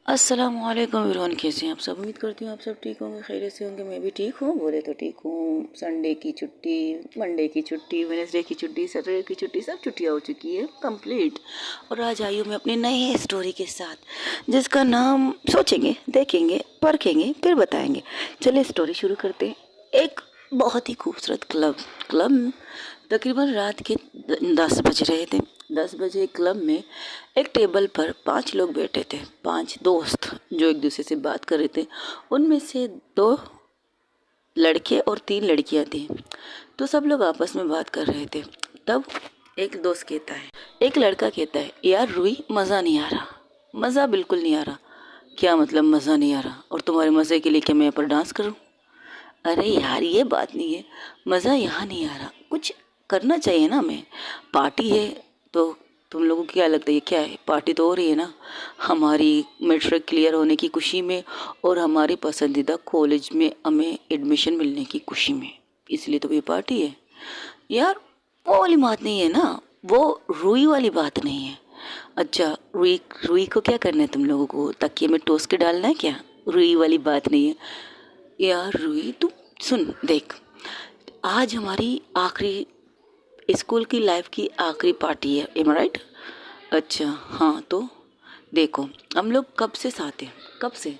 अस्सलामुअलैकुम एवरीवन, कैसे हैं आप सब। उम्मीद करती हूँ आप सब ठीक होंगे, खैरियत से होंगे। मैं भी ठीक हूँ, बोले तो ठीक हूँ। संडे की छुट्टी, मंडे की छुट्टी, वेडनेसडे की छुट्टी, सैटरडे की छुट्टी, सब छुट्टियाँ हो चुकी है कंप्लीट। और आज आई हूँ मैं अपनी नई स्टोरी के साथ, जिसका नाम सोचेंगे, देखेंगे, परखेंगे, फिर बताएंगे। चलिए स्टोरी शुरू करते हैं। एक बहुत ही खूबसूरत क्लब तकरीबन रात के 10 बज रहे थे। 10 बजे क्लब में एक टेबल पर 5 लोग बैठे थे, 5 दोस्त जो एक दूसरे से बात कर रहे थे। उनमें से 2 लड़के और 3 लड़कियां थी। तो सब लोग आपस में बात कर रहे थे। तब एक दोस्त कहता है, एक लड़का कहता है, यार रूही, मज़ा नहीं आ रहा, मज़ा बिल्कुल नहीं आ रहा। क्या मतलब मज़ा नहीं आ रहा? और तुम्हारे मज़े के लिए क्या मैं यहाँ पर डांस करूँ? अरे यार, ये बात नहीं है, मज़ा यहाँ नहीं आ रहा, कुछ करना चाहिए ना। हमें पार्टी है तो तुम लोगों को क्या लगता है ये क्या है? पार्टी तो हो रही है ना, हमारी मैट्रिक क्लियर होने की खुशी में और हमारे पसंदीदा कॉलेज में हमें एडमिशन मिलने की खुशी में, इसलिए तो ये पार्टी है यार। वो वाली बात नहीं है ना, वो रूई वाली बात नहीं है। अच्छा, रुई रुई को क्या करना है तुम लोगों को? तकिए में टोस के डालना है क्या? रुई वाली बात नहीं है यार। रुई तू सुन, देख, आज हमारी आखिरी स्कूल की लाइफ की आखिरी पार्टी है, एम राइट? अच्छा हाँ, तो देखो, हम लोग कब से साथ हैं? कब से?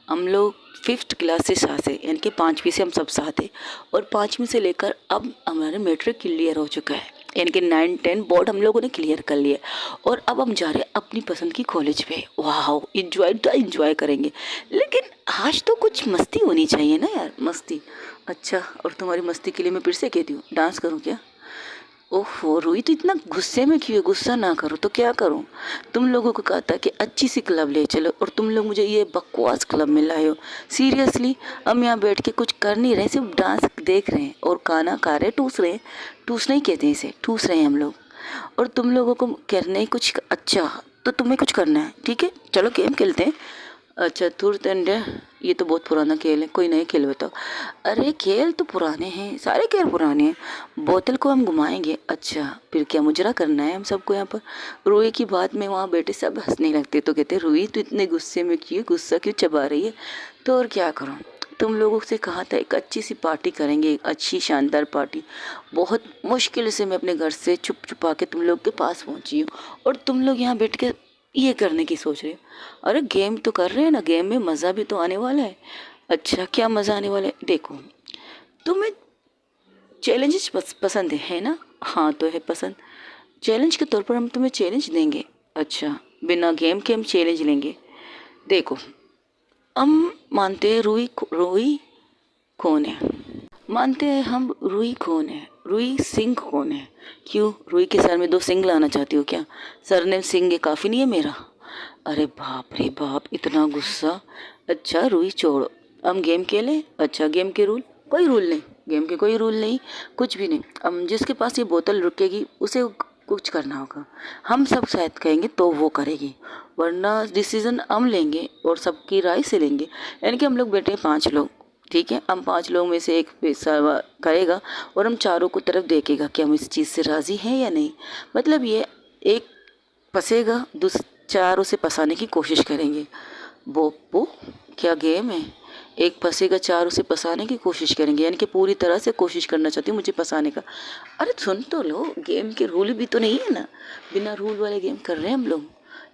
हम लोग 5th क्लास से साथ हैं, यानी कि 5वीं से हम सब साथ हैं। और 5वीं से लेकर अब हमारे मैट्रिक क्लियर हो चुका है, यानी कि 9 10 बोर्ड हम लोगों ने क्लियर कर लिया। और अब हम जा रहे हैं अपनी पसंद की कॉलेज पे। वाह, इंजॉय तो इंजॉय करेंगे, लेकिन आज तो कुछ मस्ती होनी चाहिए ना यार, मस्ती। अच्छा, और तुम्हारी मस्ती के लिए मैं फिर से कहती हूँ, डांस करूँ क्या? ओहो रूही, तो इतना गुस्से में क्यों है? गुस्सा ना करो तो क्या करूं? तुम लोगों को कहा था कि अच्छी सी क्लब ले चलो, और तुम लोग मुझे ये बकवास क्लब में लाए हो। सीरियसली, हम यहाँ बैठ के कुछ कर नहीं रहे, सिर्फ डांस देख रहे हैं और खाना खा रहे हैं, टूस रहे हैं। टूसना ही कहते हैं इसे, टूस रहे हैं हम लोग। और तुम लोगों को करना ही कुछ अच्छा, तो तुम्हें कुछ करना है, ठीक है? चलो गेम खेलते हैं। अच्छा, ट्रूथ एंड डेयर, ये तो बहुत पुराना खेल है, कोई नए खेल बताओ। अरे खेल तो पुराने हैं, सारे खेल पुराने हैं। बोतल को हम घुमाएंगे। अच्छा, फिर क्या मुजरा करना है हम सबको यहाँ पर? रूही की बात में वहाँ बैठे सब हंसने लगते, तो कहते रूही तो इतने गुस्से में क्यों, गुस्सा क्यों चबा रही है? तो और क्या करूँ, तुम लोगों से कहा था एक अच्छी सी पार्टी करेंगे, एक अच्छी शानदार पार्टी। बहुत मुश्किल से मैं अपने घर से छुप छुपा के तुम लोग के पास पहुँची हूँ, और तुम लोग यहाँ बैठ के ये करने की सोच रहे हो। अरे गेम तो कर रहे हैं ना, गेम में मज़ा भी तो आने वाला है। अच्छा, क्या मज़ा आने वाला है? देखो, तुम्हें चैलेंजेस पसंद है ना? हाँ तो है पसंद। चैलेंज के तौर पर हम तुम्हें चैलेंज देंगे। अच्छा, बिना गेम के हम चैलेंज लेंगे। देखो, हम मानते हैं रूही रूही कौन है। मानते हैं हम रूही कौन है, रूही सिंह कौन है। क्यों, रूही के सर में 2 सिंह लाना चाहती हो क्या? सर ने सिंह ये काफ़ी नहीं है मेरा? अरे बाप रे बाप, इतना गुस्सा। अच्छा रूही छोड़ो, हम गेम खेलें। अच्छा, गेम के रूल? कोई रूल नहीं, गेम के कोई रूल नहीं, कुछ भी नहीं। हम जिसके पास ये बोतल रुकेगी उसे कुछ करना होगा। हम सब शायद कहेंगे तो वो करेगी, वरना डिसीजन हम लेंगे और सबकी राय से लेंगे। यानी कि हम लोग बैठे 5 लोग, ठीक है? हम 5 लोगों में से एक फैसला करेगा और हम चारों को तरफ देखेगा कि हम इस चीज़ से राज़ी हैं या नहीं। मतलब ये, एक फंसेगा, चार उसे फंसाने की कोशिश करेंगे। वो क्या गेम है? एक फंसेगा, चार उसे फंसाने की कोशिश करेंगे, यानी कि पूरी तरह से कोशिश करना चाहती हूँ मुझे फंसाने का। अरे सुन तो लो, गेम के रूल भी तो नहीं है ना, बिना रूल वाले गेम कर रहे हैं हम लोग।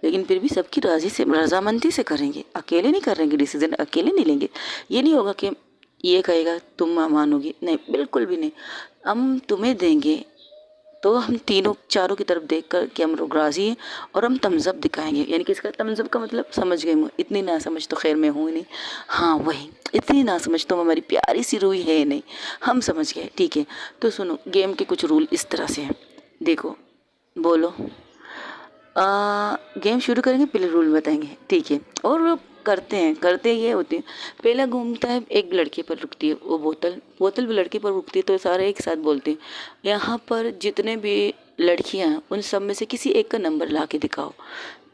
लेकिन फिर भी सबकी राजी से, रजामंदी से करेंगे, अकेले नहीं करेंगे, डिसीजन अकेले नहीं लेंगे। ये नहीं होगा कि ये कहेगा तुम मानोगी, नहीं, बिल्कुल भी नहीं। हम तुम्हें देंगे तो हम तीनों चारों की तरफ देख कर कि हम लोग राजी हैं, और हम तमज़्ज़ब दिखाएंगे। यानी कि इसका तमज़्ज़ब का मतलब समझ गए, इतनी ना समझ तो खैर मैं हूँ ही नहीं। हाँ वही, इतनी ना समझ तो हमारी प्यारी सी रूही है नहीं। हम समझ गए, ठीक है? तो सुनो, गेम के कुछ रूल इस तरह से हैं। देखो, बोलो। गेम शुरू करेंगे, पहले रूल बताएंगे, ठीक है? और वो करते ये होते हैं। पहला घूमता है, एक लड़के पर रुकती है वो बोतल, बोतल भी लड़के पर रुकती है, तो सारे एक साथ बोलते हैं, यहाँ पर जितने भी लड़कियाँ हैं उन सब में से किसी एक का नंबर ला के दिखाओ।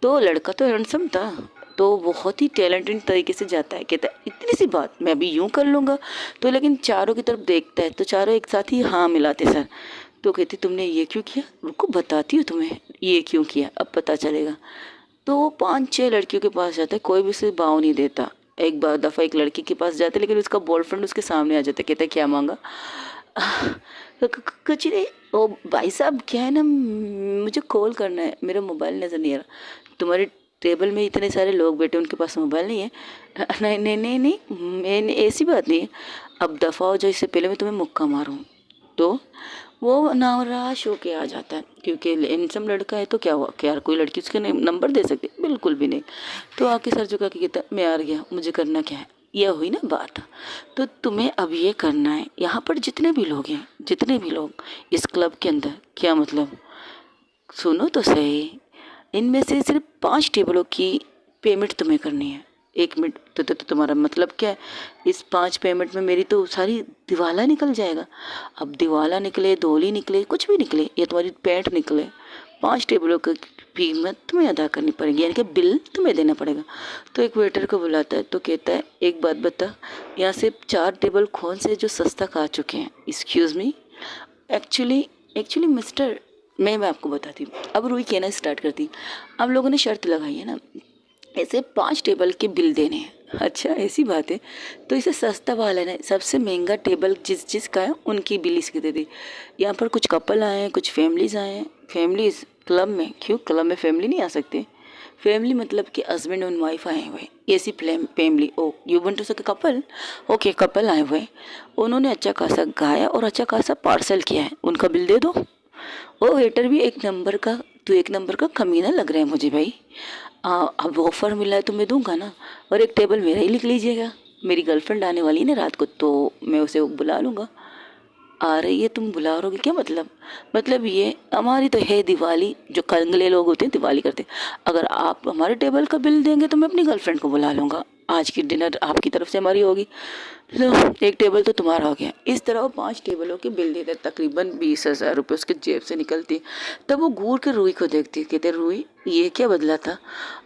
तो लड़का तो हैंडसम था, तो बहुत ही टैलेंटेड तरीके से जाता है, कहता है इतनी सी बात मैं अभी यूँ कर लूँगा। तो लेकिन चारों की तरफ देखता है, तो चारों एक साथ ही हाँ मिलाते सर। तो कहती तुमने ये क्यों किया? रुको बताती हूँ तुम्हें ये क्यों किया, अब पता चलेगा। तो वो 5-6 लड़कियों के पास जाता है, कोई भी उसे भाव नहीं देता। एक बार दफ़ा एक लड़की के पास जाता है, लेकिन उसका बॉयफ्रेंड उसके सामने आ जाता है, कहता है क्या मांगा? कुछ नहीं, ओ भाई साहब क्या है ना, मुझे कॉल करना है, मेरा मोबाइल नज़र नहीं आ रहा। तुम्हारे टेबल में इतने सारे लोग बैठे, उनके पास मोबाइल नहीं है? नहीं नहीं नहीं नहीं, मैंने ऐसी बात नहीं है, अब दफ़ा हो जाए, इससे पहले मैं तुम्हें मुक्का मारूँ। तो वो नाराज होके आ जाता है, क्योंकि हैंडसम लड़का है, तो क्या हुआ, क्या कोई लड़की उसके नंबर दे सकती? बिल्कुल भी नहीं। तो आके सर झुका के कहता, मैं हार गया, मुझे करना क्या है? यह हुई ना बात। तो तुम्हें अब ये करना है, यहाँ पर जितने भी लोग हैं, जितने भी लोग इस क्लब के अंदर, क्या मतलब, सुनो तो सही, इनमें से सिर्फ 5 टेबलों की पेमेंट तुम्हें करनी है। 1 मिनट तो तुम्हारा मतलब क्या है? इस 5 पेमेंट में मेरी तो सारी दिवाला निकल जाएगा। अब दिवाला निकले, डोली निकले, कुछ भी निकले, या तुम्हारी पैंट निकले, 5 टेबलों की कीमत तुम्हें अदा करनी पड़ेगी, यानी कि बिल तुम्हें देना पड़ेगा। तो एक वेटर को बुलाता है, तो कहता है एक बात बता, यहाँ से 4 टेबल कौन से जो सस्ता खा चुके हैं? Excuse me, actually actually mister, मैं आपको बताती हूँ। अब रूही कहना स्टार्ट करती, अब लोगों ने शर्त लगाई है ना, ऐसे 5 टेबल के बिल देने हैं। अच्छा ऐसी बात है, तो इसे सस्ता वाला है, सबसे महंगा टेबल जिस का है उनकी बिल इसके दे दी। यहाँ पर कुछ कपल आए हैं, कुछ फैमिलीज आए हैं। फैमिलीज क्लब में क्यों, क्लब में फैमिली नहीं आ सकते? फैमिली मतलब कि हस्बैंड एंड वाइफ आए हुए, ऐसी family. Oh you want to say couple, okay couple आए हुए, उन्होंने अच्छा खासा गाया और अच्छा खासा पार्सल किया है, उनका बिल दे दो। वो वेटर भी एक नंबर का, तू एक नंबर का कमीना लग रहा है मुझे भाई। अब ऑफ़र मिला है तो मैं दूंगा ना, और एक टेबल मेरा ही लिख लीजिएगा। मेरी गर्लफ्रेंड आने वाली है ना रात को, तो मैं उसे बुला लूँगा। आ रही है, तुम बुला रहोगे क्या मतलब? मतलब ये हमारी तो है दिवाली, जो कंगले लोग होते हैं दिवाली करते हैं। अगर आप हमारे टेबल का बिल देंगे तो मैं अपनी गर्लफ्रेंड को बुला लूँगा, आज की डिनर आपकी तरफ से हमारी होगी। लो एक टेबल तो तुम्हारा हो गया। इस तरह वो 5 टेबलों के बिल देते, तकरीबन 20,000 रुपये उसके जेब से निकलती। तब वो घूर के रूही को देखती, कहते रूही ये क्या बदला था?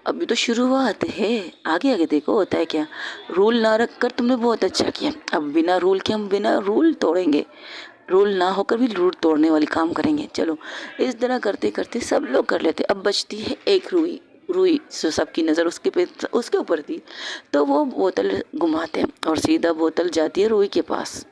अभी तो शुरुआत है, आगे आगे देखो होता है क्या। रूल ना रख कर तुमने बहुत अच्छा किया, अब बिना रूल के हम बिना रूल तोड़ेंगे, रूल ना होकर भी रूल तोड़ने वाली काम करेंगे। चलो इस तरह करते करते सब लोग कर लेते। अब बचती है एक रूही। रूही से सबकी नज़र उसके ऊपर थी, तो वो बोतल घुमाते और सीधा बोतल जाती है रूही के पास।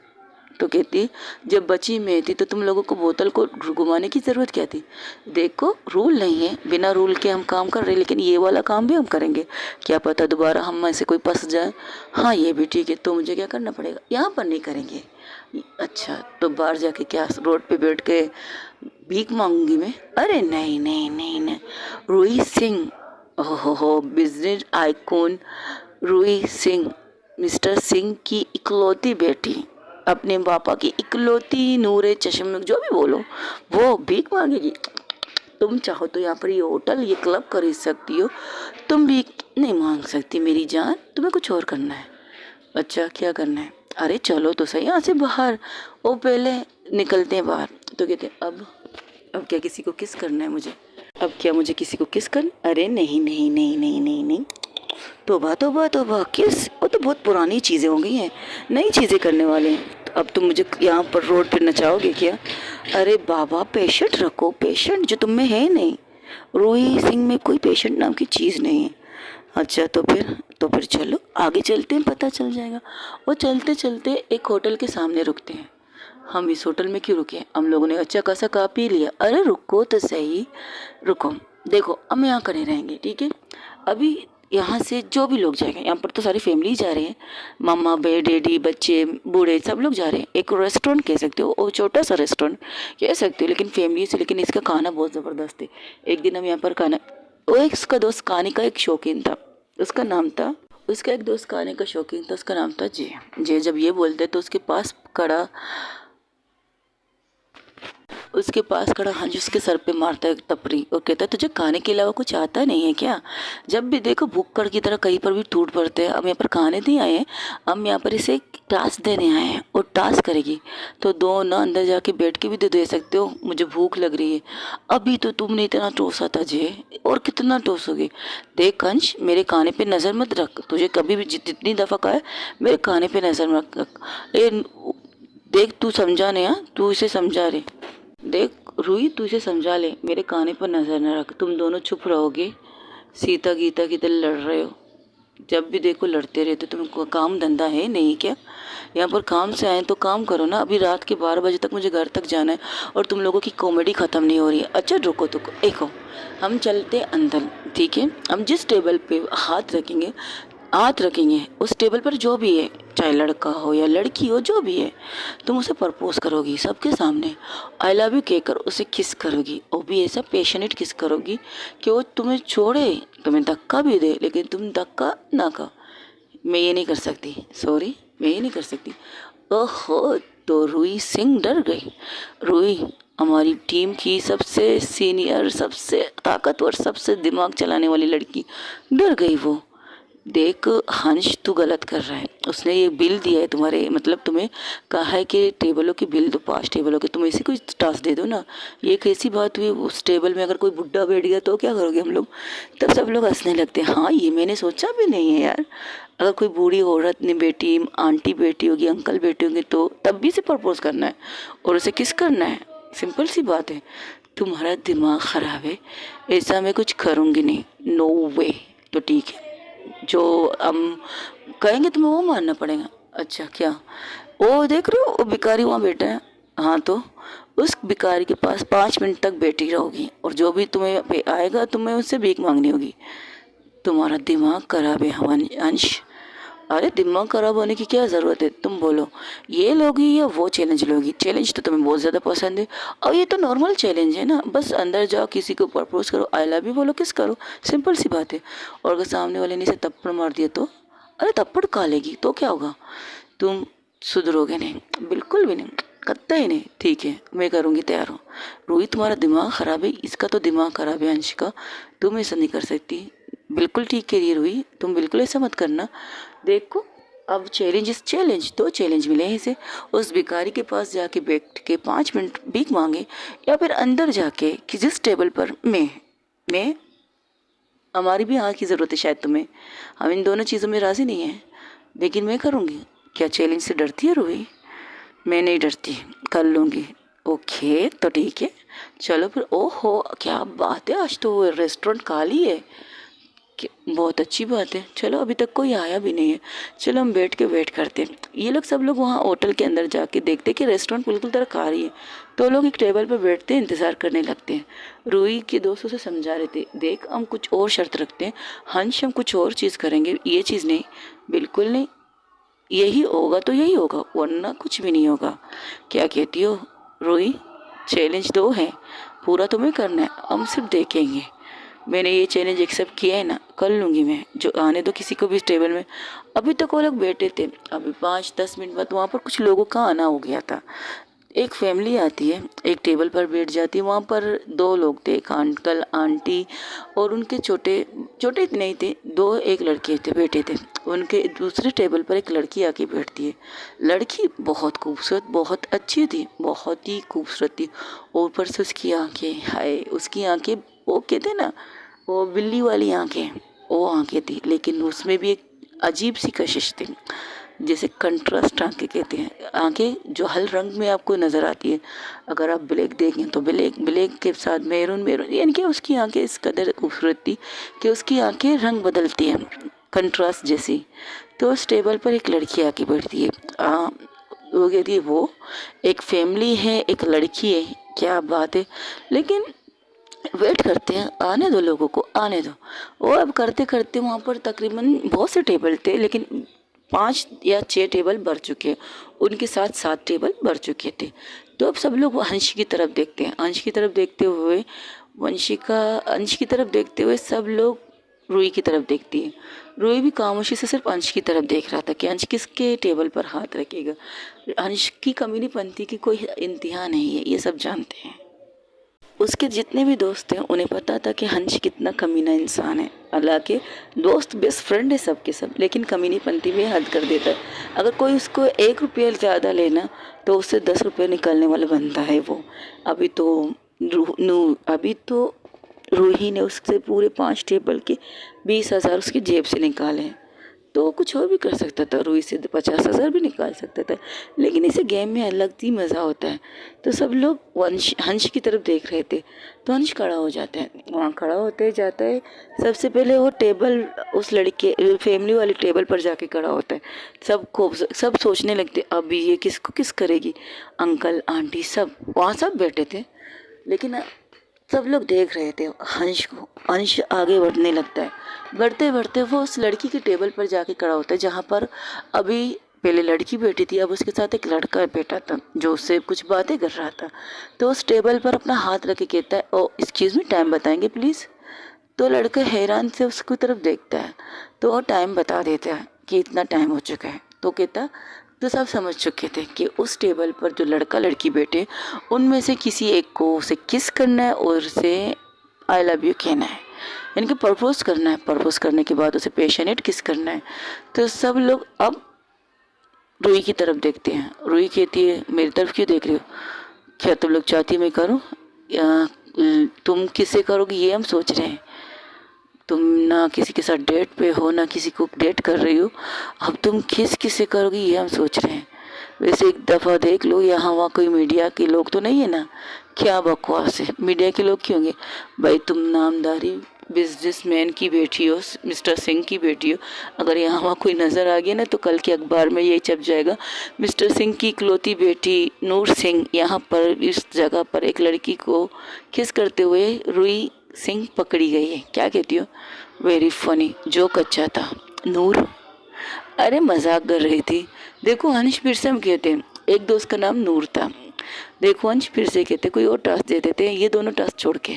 तो कहती जब बची मैं थी तो तुम लोगों को बोतल को घुमाने की ज़रूरत क्या थी? देखो रूल नहीं है, बिना रूल के हम काम कर रहे हैं, लेकिन ये वाला काम भी हम करेंगे, क्या पता दोबारा हम में से कोई फंस जाए। हाँ ये भी ठीक है, तो मुझे क्या करना पड़ेगा? यहाँ पर नहीं करेंगे। अच्छा तो बाहर जाके क्या रोड पे बैठ के भीख मांगूंगी मैं? अरे नहीं नहीं नहीं नहीं, रूही सिंह, ओहो business icon Ruhi Singh, mister Singh की इकलौती बेटी, अपने पापा की इकलौती नूरे चश्म, जो भी बोलो, वो भीख मांगेगी? तुम चाहो तो यहाँ पर ये होटल ये क्लब खरीद सकती हो, तुम भीख नहीं मांग सकती मेरी जान, तुम्हें कुछ और करना है। अच्छा क्या करना है? अरे चलो तो सही यहाँ से बाहर। वो पहले निकलते हैं बाहर, तो कहते हैं अब क्या किसी को किस करना है मुझे? अब क्या मुझे किसी को किस करना? अरे नहीं नहीं नहीं नहीं नहीं नहीं, तोबा तोबा तोबा, किस? वो तो बहुत पुरानी चीज़ें हो गई हैं, नई चीज़ें करने वाले हैं। तो अब तुम मुझे यहाँ पर रोड पे नचाओगे क्या? अरे बाबा पेशेंट रखो, पेशेंट जो तुम में है नहीं, रूही सिंह में कोई पेशेंट नाम की चीज़ नहीं है। अच्छा तो फिर चलो आगे चलते हैं, पता चल जाएगा। वो चलते चलते एक होटल के सामने रुकते हैं। हम इस होटल में क्यों रुके? हम लोगों ने अच्छा खासा खा पी लिया। अरे रुको तो सही, रुको, देखो हम यहाँ खड़े रहेंगे ठीक है। अभी यहाँ से जो भी लोग जाएंगे, यहाँ पर तो सारी फैमिली जा रहे हैं, मामा डैडी बच्चे बूढ़े सब लोग जा रहे हैं। एक रेस्टोरेंट कह सकते हो, वो छोटा सा रेस्टोरेंट कह सकते हो, लेकिन फैमिली से, लेकिन इसका खाना बहुत ज़बरदस्त है। एक दिन हम यहाँ पर खाना, वो एक उसका दोस्त खाने का एक शौकीन था, उसका नाम था, उसका एक दोस्त खाने का शौकीन था, उसका नाम था जय। जय जब ये बोलते तो उसके पास खड़ा हाँ जी उसके सर पे मारता है टपरी और कहता है तुझे खाने के अलावा कुछ आता नहीं है क्या? जब भी देखो भुक्कड़ की तरह कहीं पर भी टूट पड़ते हैं। हम यहाँ पर खाने नहीं आए हैं, हम यहाँ पर इसे टास्क देने आए हैं, और टास्क करेगी तो दो ना अंदर जाके बैठ के भी दे सकते हो, मुझे भूख लग रही है। अभी तो तुमने इतना टोसा था जे, और कितना टोसोगे? देख कंश मेरे खाने पे नज़र मत रख, तुझे कभी भी जितनी दफ़ा कहा है मेरे खाने पे नज़र मत रख। देख तू समझा नहीं, हाँ तू इसे समझा रहे, देख रूही तू इसे समझा ले, मेरे खाने पर नज़र न रख। तुम दोनों चुप रहोगे सीता गीता की तरह लड़ रहे हो, जब भी देखो लड़ते रहते। तुमको काम धंधा है नहीं क्या? यहाँ पर काम से आए तो काम करो ना। अभी रात के 12 बजे तक मुझे घर तक जाना है और तुम लोगों की कॉमेडी ख़त्म नहीं हो रही है। अच्छा रुको तो एक हम चलते अंदर, ठीक है? हम जिस टेबल पे हाथ रखेंगे उस टेबल पर जो भी है, चाहे लड़का हो या लड़की हो, जो भी है, तुम उसे प्रपोज करोगी सबके सामने। आई लव यू कहकर उसे किस करोगी, वो भी ऐसा पैशनेट किस करोगी कि वो तुम्हें छोड़े, तुम्हें धक्का भी दे लेकिन तुम धक्का ना करो। मैं ये नहीं कर सकती, सॉरी, मैं ये नहीं कर सकती। ओहो, तो रुई सिंह डर गई। रुई हमारी टीम की सबसे सीनियर, सबसे ताकतवर, सबसे दिमाग चलाने वाली लड़की, डर गई वो। देख हंस, तू गलत कर रहा है। उसने ये बिल दिया है तुम्हारे, मतलब तुम्हें कहा है कि टेबलों की बिल दो, 5 टेबलों की, तुम इसी को टास्क दे दो ना। ये कैसी बात हुई? उस टेबल में अगर कोई बुढ़ा बैठ गया तो क्या करोगे हम लोग? तब सब लोग हंसने लगते हैं। हाँ, ये मैंने सोचा भी नहीं है यार। अगर कोई बूढ़ी औरत ने बेटी, आंटी बेटी होगी, अंकल बेटी होंगे, तो तब भी से प्रपोज करना है और उसे किस करना है। सिंपल सी बात है। तुम्हारा दिमाग ख़राब है, ऐसा मैं कुछ करूँगी नहीं, नो वे। तो ठीक है, जो हम कहेंगे तुम्हें वो मानना पड़ेगा। अच्छा क्या? वो देख रहे हो वो भिखारी वहाँ बैठा है, हाँ, तो उस भिखारी के पास 5 मिनट तक बैठी रहोगी और जो भी तुम्हें पे आएगा तुम्हें उससे भीख मांगनी होगी। तुम्हारा दिमाग खराब है अंश। अरे दिमाग खराब होने की क्या ज़रूरत है? तुम बोलो ये लोगी या वो चैलेंज लोगी? चैलेंज तो तुम्हें बहुत ज़्यादा पसंद है और ये तो नॉर्मल चैलेंज है ना। बस अंदर जाओ, किसी को प्रपोज करो, आई लव यू बोलो, किस करो, सिंपल सी बात है। और अगर सामने वाले ने से थप्पड़ मार दिया तो? अरे थप्पड़ खा लेगी तो क्या होगा? तुम सुधरोगे नहीं, बिल्कुल भी नहीं, कतई नहीं। ठीक है, मैं करूँगी, तैयार हूँ। रोहित तुम्हारा दिमाग ख़राब है, इसका तो दिमाग ख़राब है अंश का, तुम ऐसा नहीं कर सकती। बिल्कुल ठीक कह रही है रूही, तुम बिल्कुल ऐसा मत करना। देखो अब चैलेंज 2 चैलेंज मिले हैं इसे। उस भिखारी के पास जाके बैठ के 5 मिनट भीख मांगे, या फिर अंदर जाके कि जिस टेबल पर मैं हमारी भी हाँ की ज़रूरत है शायद तुम्हें। हम इन दोनों चीज़ों में राज़ी नहीं हैं, लेकिन मैं करूँगी। क्या चैलेंज से डरती है रूही? मैं नहीं डरती, कर लूँगी। ओके तो ठीक है, चलो फिर। ओहो क्या बात है, आज तो वो रेस्टोरेंट खाली है। बहुत अच्छी बात है। चलो अभी तक कोई आया भी नहीं है, चलो हम बैठ के वेट करते हैं। ये लोग सब लोग वहाँ होटल के अंदर जाके देखते कि रेस्टोरेंट बिल्कुल तरह खा रही है, तो लोग एक टेबल पर बैठते हैं, इंतज़ार करने लगते हैं। रूही के दोस्तों से समझा रहे थे, देख हम कुछ और शर्त रखते हैं, हंस हम कुछ और चीज़ करेंगे, ये चीज़ नहीं, बिल्कुल नहीं, यही होगा तो यही होगा वरना कुछ भी नहीं होगा। क्या कहती हो रूही? चैलेंज 2 है, पूरा तुम्हें करना है, हम सिर्फ देखेंगे। मैंने ये चैलेंज एक्सेप्ट किया है ना, कर लूँगी मैं, जो आने दो किसी को भी इस टेबल में। अभी तक वो लोग बैठे थे, अभी 5-10 मिनट बाद वहाँ पर कुछ लोगों का आना हो गया था। एक फैमिली आती है, एक टेबल पर बैठ जाती है। वहाँ पर 2 लोग थे, एक अंकल आंटी और उनके छोटे छोटे नहीं थे, 1 लड़के थे, बैठे थे। उनके दूसरे टेबल पर एक लड़की आके बैठती है। लड़की बहुत खूबसूरत, बहुत अच्छी थी, बहुत ही खूबसूरत थी। और ऊपर से उसकी आंखें, हाय उसकी आंखें, वो कहते ना वो बिल्ली वाली आंखें, वो आंखें थी, लेकिन उसमें भी एक अजीब सी कशिश थी, जैसे कंट्रास्ट आंखें कहते हैं, आंखें जो हर रंग में आपको नज़र आती है। अगर आप ब्लैक देखें तो ब्लैक, ब्लैक के साथ मैरून, मैरून, यानी कि उसकी आंखें इस कदर खूबसूरत थी कि उसकी आंखें रंग बदलती हैं, कंट्रास्ट जैसी। तो उस टेबल पर एक लड़की आके बैठती है। वो कहती है वो एक फैमिली है, एक लड़की है, क्या बात है। लेकिन वेट करते हैं, आने दो लोगों को, आने दो। वो अब करते करते वहाँ पर तकरीबन बहुत से टेबल थे, लेकिन 5 या 6 टेबल भर चुके, उनके साथ 7 टेबल भर चुके थे। तो अब सब लोग अंश की तरफ देखते हैं, अंश की तरफ देखते हुए अंश की तरफ देखते हुए सब लोग रूही की तरफ देखती है। रूही भी खामोशी से सिर्फ अंश की तरफ देख रहा था कि अंश किसके टेबल पर हाथ रखेगा। अंश की कमी नहीं बनती कि कोई इंतहा नहीं है, ये सब जानते हैं। उसके जितने भी दोस्त हैं उन्हें पता था कि हंस कितना कमीना इंसान है। हालांकि दोस्त बेस्ट फ्रेंड है सबके सब, लेकिन कमीनीपंती में हद कर देता है। अगर कोई उसको 1 रुपया ज़्यादा लेना तो उससे 10 रुपये निकलने वाला बनता है वो। अभी तो रूही ने उससे पूरे 5 टेबल के 20,000 उसकी जेब से निकाले हैं। तो वो कुछ और भी कर सकता था, रूही से 50,000 भी निकाल सकता था, लेकिन इसे गेम में अलग ही मज़ा होता है। तो सब लोग हंस की तरफ देख रहे थे, तो हंस खड़ा हो जाता है, वहाँ खड़ा होते जाता है। सबसे पहले वो टेबल, उस लड़के फैमिली वाली टेबल पर जाके खड़ा होता है। सब सोचने लगते अभी ये किसको किस करेगी। अंकल आंटी सब वहाँ सब बैठे थे, लेकिन सब लोग देख रहे थे हंस को। हंस आगे बढ़ने लगता है, बढ़ते बढ़ते वो उस लड़की के टेबल पर जाके खड़ा होता है जहाँ पर अभी पहले लड़की बैठी थी, अब उसके साथ एक लड़का बैठा था जो उससे कुछ बातें कर रहा था। तो उस टेबल पर अपना हाथ रख के कहता है, ओ एक्सक्यूज़ मी, टाइम बताएंगे प्लीज़। तो लड़का हैरान से उसकी तरफ देखता है, तो वो टाइम बता देता है कि इतना टाइम हो चुका है। तो कहता, तो सब समझ चुके थे कि उस टेबल पर जो लड़का लड़की बैठे उनमें से किसी एक को उसे किस करना है और उसे आई लव यू कहना है, यानी कि प्रपोज करना है। प्रपोज करने के बाद उसे पैशनेट किस करना है। तो सब लोग अब रूही की तरफ देखते हैं। रूही कहती है, मेरी तरफ क्यों देख रहे हो, क्या तुम लोग चाहती मैं करूँ या तुम किससे करोगी ये हम सोच रहे हैं। तुम ना किसी के साथ डेट पे हो, ना किसी को डेट कर रही हो, अब तुम किससे करोगी ये हम सोच रहे हैं। वैसे एक दफ़ा देख लो, यहाँ वहाँ कोई मीडिया के लोग तो नहीं है ना। क्या बकवास है, मीडिया के लोग क्यों होंगे भाई। तुम नामदारी बिजनेसमैन की बेटी हो, मिस्टर सिंह की बेटी हो। अगर यहाँ वहाँ कोई नज़र आ गया ना तो कल के अखबार में ये छप जाएगा, मिस्टर सिंह की इकलौती बेटी नूर सिंह यहाँ पर इस जगह पर एक लड़की को किस करते हुए रूही सिंह पकड़ी गई है। क्या कहती हो। वेरी फनी, जोक अच्छा था। नूर, अरे मजाक कर रही थी। देखो अंश, फिर से हम कहते हैं एक दोस्त का नाम नूर था। देखो अंश, फिर से कहते कोई और टास्क दे देते हैं, ये दोनों टास्क छोड़ के।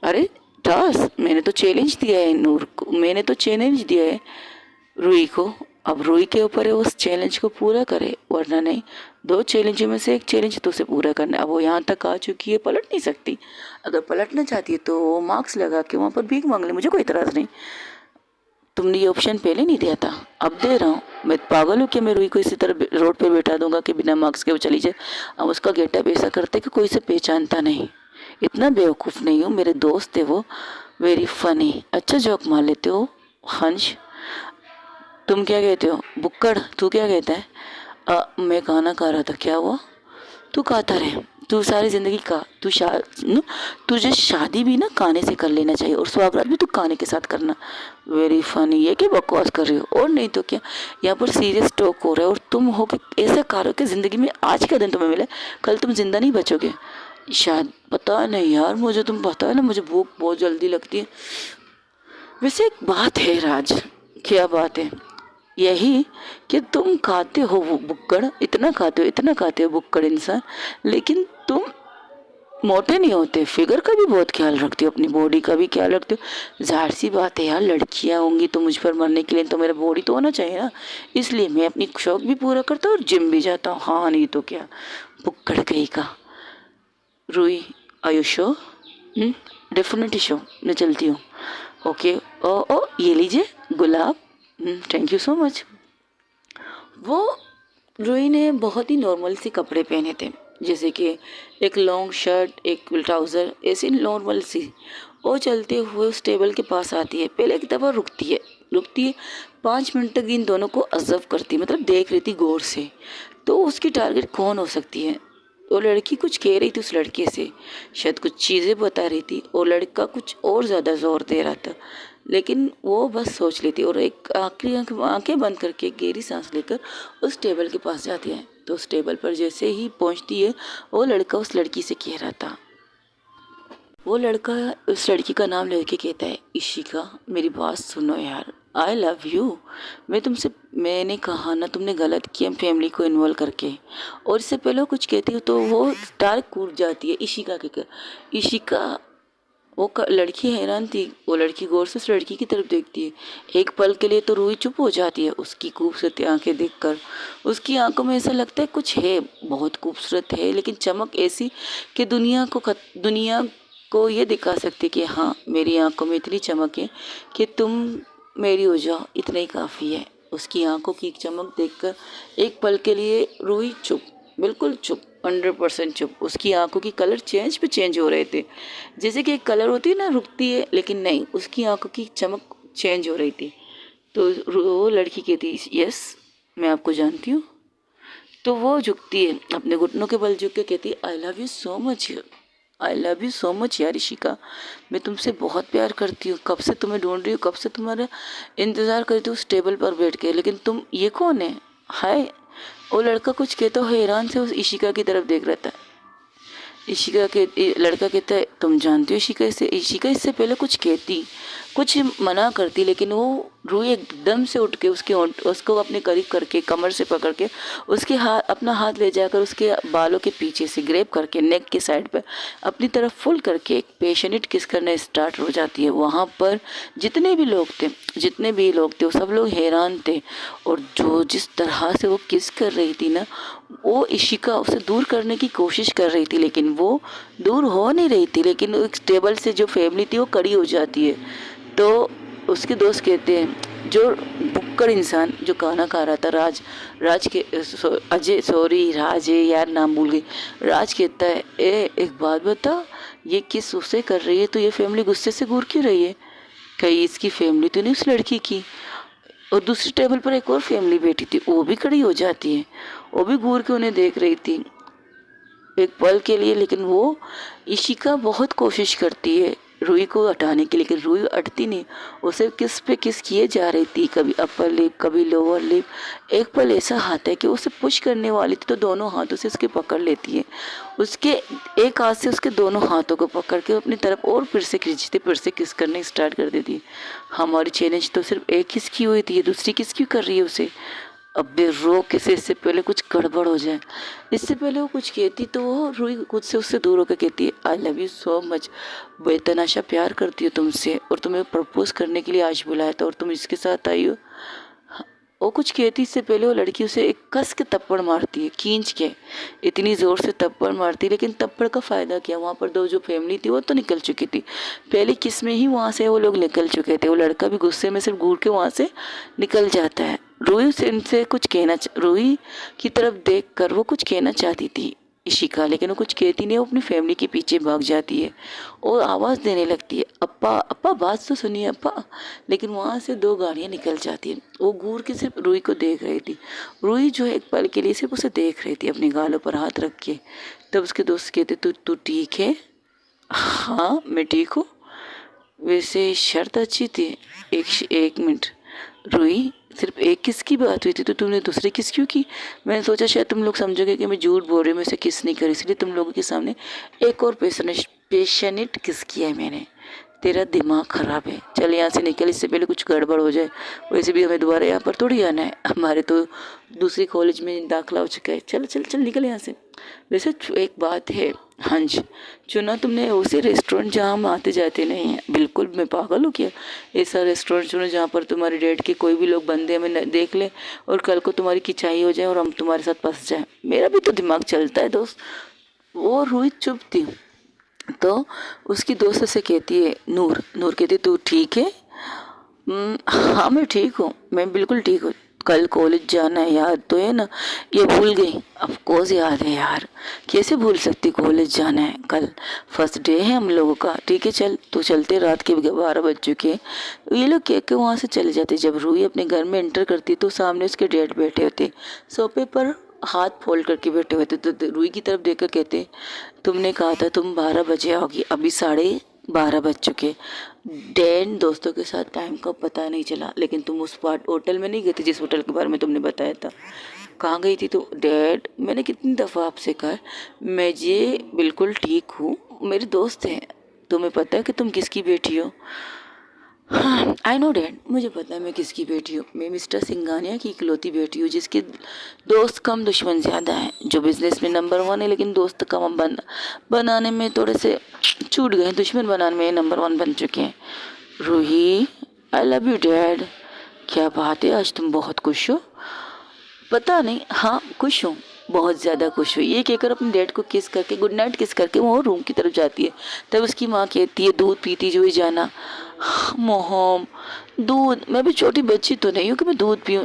अरे टास्क, मैंने तो चैलेंज दिया है नूर को, मैंने तो चैलेंज दिया है रूही को। अब रूही के ऊपर है उस चैलेंज को पूरा करे, वरना नहीं। 2 चैलेंज में से एक चैलेंज तो उसे पूरा करना है। अब वो यहाँ तक आ चुकी है, पलट नहीं सकती। अगर पलटना चाहती है तो वो मार्क्स लगा के वहाँ पर भीख मांग ले, मुझे कोई इतराज़ नहीं। तुमने ये ऑप्शन पहले नहीं दिया था, अब दे रहा हूँ। मैं पागल हूँ कि मैं रूही को इसी तरह रोड पे बैठा दूंगा कि बिना मार्क्स के वो चली जाए। अब उसका गेटअप ऐसा करते कि कोई से पहचानता नहीं। इतना बेवकूफ़ नहीं हूँ, मेरे दोस्त है वो। वेरी फनी, अच्छा जोक मार लेते हो हंस। तुम क्या कहते हो बुक्कड़, तू क्या कहता है। मैं खाना खा रहा था। क्या हुआ, तू खाता रहे, तू सारी ज़िंदगी का तुझे शादी भी ना खाने से कर लेना चाहिए और स्वागत भी तू खाने के साथ करना। वेरी फनी, ये क्या बकवास कर रहे हो। और नहीं तो क्या, यहाँ पर सीरियस टॉक हो रहा है और तुम हो कि ऐसा कर रहे हो कि ज़िंदगी में आज का दिन तुम्हें मिला, कल तुम जिंदा नहीं बचोगे शायद। पता नहीं यार मुझे, तुम पता है ना मुझे भूख बहुत जल्दी लगती है। वैसे एक बात है राज, क्या बात है, यही कि तुम खाते हो वो बुक्कड़, इतना खाते हो बुक्कड़ इंसान, लेकिन तुम मोटे नहीं होते। फिगर का भी बहुत ख्याल रखते हो, अपनी बॉडी का भी ख्याल रखते हो। जाहिर सी बात है यार, लड़कियां होंगी तो मुझ पर मरने के लिए तो मेरा बॉडी तो होना चाहिए ना। इसलिए मैं अपनी शौक भी पूरा करता हूँ और जिम भी जाता हूँ। हाँ नहीं तो क्या, बुक्कड़ कहीं का। रूही, आयु शो, डेफिनेटली शो, मैं चलती हूँ। ओके, ओ ओ ये लीजिए गुलाब, थैंक यू सो मच। वो रूही ने बहुत ही नॉर्मल से कपड़े पहने थे, जैसे कि एक लॉन्ग शर्ट, एक ट्राउज़र, ऐसी नॉर्मल सी। वो चलते हुए उस टेबल के पास आती है, पहले एक दफ़ा रुकती है 5 मिनट तक इन दोनों को ऑब्जर्व करती है, मतलब देख रही थी गौर से। तो उसकी टारगेट कौन हो सकती है। वो लड़की कुछ कह रही थी उस लड़के से, शायद कुछ चीज़ें बता रही थी और लड़का कुछ और ज़्यादा ज़ोर दे रहा था, लेकिन वो बस सोच लेती और एक आखिरी आंखें बंद करके गहरी सांस लेकर उस टेबल के पास जाती है। तो उस टेबल पर जैसे ही पहुंचती है, वो लड़का उस लड़की से कह रहा था, वो लड़का उस लड़की का नाम लेके कहता है, इशिका मेरी बात सुनो यार, आई लव यू। मैंने कहा ना तुमने गलत किया फैमिली को इन्वॉल्व करके। और इससे पहले कुछ कहती हो तो वो डायरेक्ट कूद जाती है इशिका के कर। इशिका, लड़की हैरान थी। वो लड़की गौर से उस लड़की की तरफ देखती है। एक पल के लिए तो रूही चुप हो जाती है उसकी खूबसूरत आंखें देखकर। उसकी आंखों में ऐसा लगता है कुछ है, बहुत खूबसूरत है, लेकिन चमक ऐसी कि दुनिया को ये दिखा सकती कि हाँ मेरी आंखों में इतनी चमक है कि तुम मेरी हो जाओ, इतना ही काफ़ी है। उसकी आंखों की चमक देखकर एक पल के लिए रूही चुप, बिल्कुल चुप, 100% चुप। उसकी आंखों की कलर चेंज हो रहे थे, जैसे कि एक कलर होती है ना रुकती है, लेकिन नहीं, उसकी आंखों की चमक चेंज हो रही थी। तो वो वो लड़की कहती यस मैं आपको जानती हूँ। तो वो झुकती है, अपने घुटनों के बल झुक के कहती है I love you so much, I love you so much यार ऋषिका, मैं तुमसे बहुत प्यार करती हूँ, कब से तुम्हें ढूंढ रही हूँ, कब से तुम्हारा इंतज़ार करती हूँ उस टेबल पर बैठ के, लेकिन तुम ये कौन है। हाय। वो लड़का कुछ कहता है, हैरान से उस इशिका की तरफ देख रहा था। इशिका के लड़का कहता है तुम जानती हो इशिका से। इशिका इससे पहले कुछ कहती, कुछ मना करती, लेकिन वो रूही एकदम से उठ के उसको अपने करीब करके कमर से पकड़ के उसके हाथ, अपना हाथ ले जाकर उसके बालों के पीछे से ग्रैब करके नेक के साइड पर अपनी तरफ फुल करके एक पैशनेट किस करना स्टार्ट हो जाती है। वहाँ पर जितने भी लोग थे वो सब लोग हैरान थे। और जो जिस तरह से वो किस कर रही थी ना, वो इशिका उसे दूर करने की कोशिश कर रही थी, लेकिन वो दूर हो नहीं रही थी। लेकिन उस टेबल से जो फैमिली थी वो खड़ी हो जाती है। तो उसके दोस्त कहते हैं, जो भुक्कड़ इंसान जो खाना खा रहा था, राज के राज है यार, नाम भूल गई। राज कहता है एक बात बता, ये किस उससे कर रही है, तो ये फैमिली गुस्से से घूर क्यों रही है, कहीं इसकी फैमिली तो नहीं उस लड़की की। और दूसरी टेबल पर एक और फैमिली बैठी थी, वो भी खड़ी हो जाती है, वो भी घूर के उन्हें देख रही थी एक पल के लिए। लेकिन वो इशिका बहुत कोशिश करती है रूही को हटाने की, लेकिन रूही हटती नहीं। उसे किस पे किस किए जा रही थी, कभी अपर लिप कभी लोअर लिप। एक पल ऐसा हाथ है कि उसे पुश करने वाली थी तो दोनों हाथों से उसके पकड़ लेती है, उसके एक हाथ से उसके दोनों हाथों को पकड़ के अपनी तरफ और फिर से खींचती, फिर से किस करने स्टार्ट कर देती है। हमारी चैलेंज तो सिर्फ एक किस की हुई थी, दूसरी किस क्यों कर रही है उसे। अब बे रो कैसे, इससे पहले कुछ गड़बड़ हो जाए। इससे पहले वो कुछ कहती तो वो रूही खुद से उससे दूर होकर कहती है I love you so much, बेतनाशा प्यार करती हो तुमसे, और तुम्हें प्रपोज करने के लिए आज बुलाया था और तुम इसके साथ आई हो। वो कुछ कहती इससे पहले वो लड़की उसे एक कस के थप्पड़ मारती है, खींच के इतनी ज़ोर से थप्पड़ मारती है। लेकिन थप्पड़ का फ़ायदा क्या, वहाँ पर दो जो फैमिली थी वो तो निकल चुकी थी, पहली किस में ही वहाँ से वो लोग निकल चुके थे। वो लड़का भी गुस्से में सिर्फ घूर के वहाँ से निकल जाता है। रूही से इनसे कुछ रूही की तरफ देख कर वो कुछ कहना चाहती थी इशिका, लेकिन वो कुछ कहती नहीं, वो अपनी फैमिली के पीछे भाग जाती है और आवाज़ देने लगती है अप्पा अप्पा, बात तो सुनिए अप्पा। लेकिन वहाँ से दो गाड़ियाँ निकल जाती हैं। वो घूर के सिर्फ रूही को देख रही थी, रूही जो है एक पल के लिए सिर्फ उसे देख रही थी अपने गालों पर हाथ रख के। तब उसके दोस्त कहते तू ठीक है। हाँ मैं ठीक हूँ, वैसे शर्त अच्छी थी। एक मिनट रूही, सिर्फ एक किस की बात हुई थी तो तुमने दूसरी किस क्यों की। मैंने सोचा शायद तुम लोग समझोगे कि मैं झूठ बोल रही हूँ, मैं उसे किस नहीं करी, इसलिए तुम लोगों के सामने एक और पेशनेट किस किया है मैंने। तेरा दिमाग खराब है, चल यहाँ से निकल, इससे पहले कुछ गड़बड़ हो जाए। वैसे भी हमें दोबारा यहाँ पर थोड़ी आना है, हमारे तो दूसरी कॉलेज में दाखिला हो चुका है। चल चल चल निकल यहाँ से। वैसे एक बात है, हाँ जी, चुना तुमने उसे रेस्टोरेंट जहाँ हम आते जाते नहीं हैं। बिल्कुल, मैं पागल हूँ क्या, ऐसा रेस्टोरेंट चुनो जहाँ पर तुम्हारे डेट के कोई भी लोग बंदे हमें देख ले और कल को तुम्हारी खिंचाई हो जाए और हम तुम्हारे साथ फंस जाए। मेरा भी तो दिमाग चलता है दोस्त। वो रूही चुप थी, तो उसकी दोस्त से कहती है नूर कहती तू ठीक है। हाँ मैं ठीक हूँ, मैं बिल्कुल ठीक हूँ। कल कॉलेज जाना है, याद तो है ना। ये भूल गई, ऑफ कोर्स याद है यार, कैसे भूल सकती, कॉलेज जाना है, कल फर्स्ट डे है हम लोगों का। ठीक है चल, तो चलते, रात के 12 बज चुके हैं। ये लोग कह के वहाँ से चले जाते। जब रूही अपने घर में एंटर करती तो सामने उसके डैड बैठे होते, सोफे पर हाथ फोल्ड करके बैठे हुए थे। तो रूही की तरफ देखकर कहते तुमने कहा था तुम 12 बजे आओगी, अभी 12:30 बज चुके। डैड दोस्तों के साथ टाइम का पता नहीं चला, लेकिन तुम उस होटल में नहीं गई थी जिस होटल के बारे में तुमने बताया था। कहाँ गई थी? तो डैड मैंने कितनी दफ़ा आपसे कहा मैं ये बिल्कुल ठीक हूँ, मेरे दोस्त हैं। तुम्हें पता है कि तुम किसकी बेटी हो? हाँ आई नो डैड, मुझे पता है मैं किसकी बेटी हूँ। मैं मिस्टर सिंघानिया की इकलौती बेटी हूँ जिसके दोस्त कम दुश्मन ज़्यादा हैं, जो बिजनेस में नंबर 1 है लेकिन दोस्त कम बनाने में थोड़े से छूट गए, दुश्मन बनाने में नंबर 1 बन चुके हैं। Ruhi I love you dad. क्या बात है, आज तुम बहुत खुश हो। पता नहीं, हाँ खुश हूँ, बहुत ज़्यादा खुश हुई। ये कहकर अपने डैड को किस करके गुड नाइट किस करके वो रूम की तरफ जाती है। तब उसकी माँ कहती है दूध पीती जो ही जाना। मोहम दूध, मैं भी छोटी बच्ची तो नहीं हूँ कि मैं दूध पीऊँ।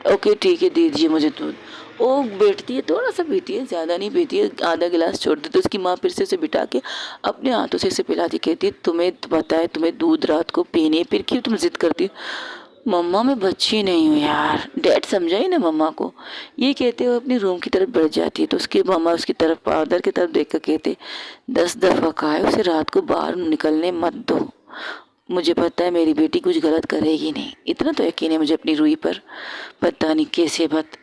ओके ठीक है दीजिए मुझे दूध। वो बैठती है, थोड़ा सा पीती है, ज़्यादा नहीं पीती है, आधा गिलास छोड़ देती है। तो उसकी माँ फिर से उसे बिठा के अपने हाथों से इसे पिलाती, कहती है तुम्हें पता है तुम्हें दूध रात को पीनी है, फिर क्यों तुम जिद करती हो? मम्मा मैं बच्ची नहीं हूँ यार, डैड समझाई ना मम्मा को। ये कहते हुए अपनी रूम की तरफ बढ़ जाती है तो उसकी मम्मा उसकी तरफ फादर की तरफ देख कर कहते, 10 दफ़ा कहा है उसे रात को बाहर निकलने मत दो। मुझे पता है मेरी बेटी कुछ गलत करेगी नहीं, इतना तो यकीन है मुझे अपनी रूही पर। पता नहीं कैसे बात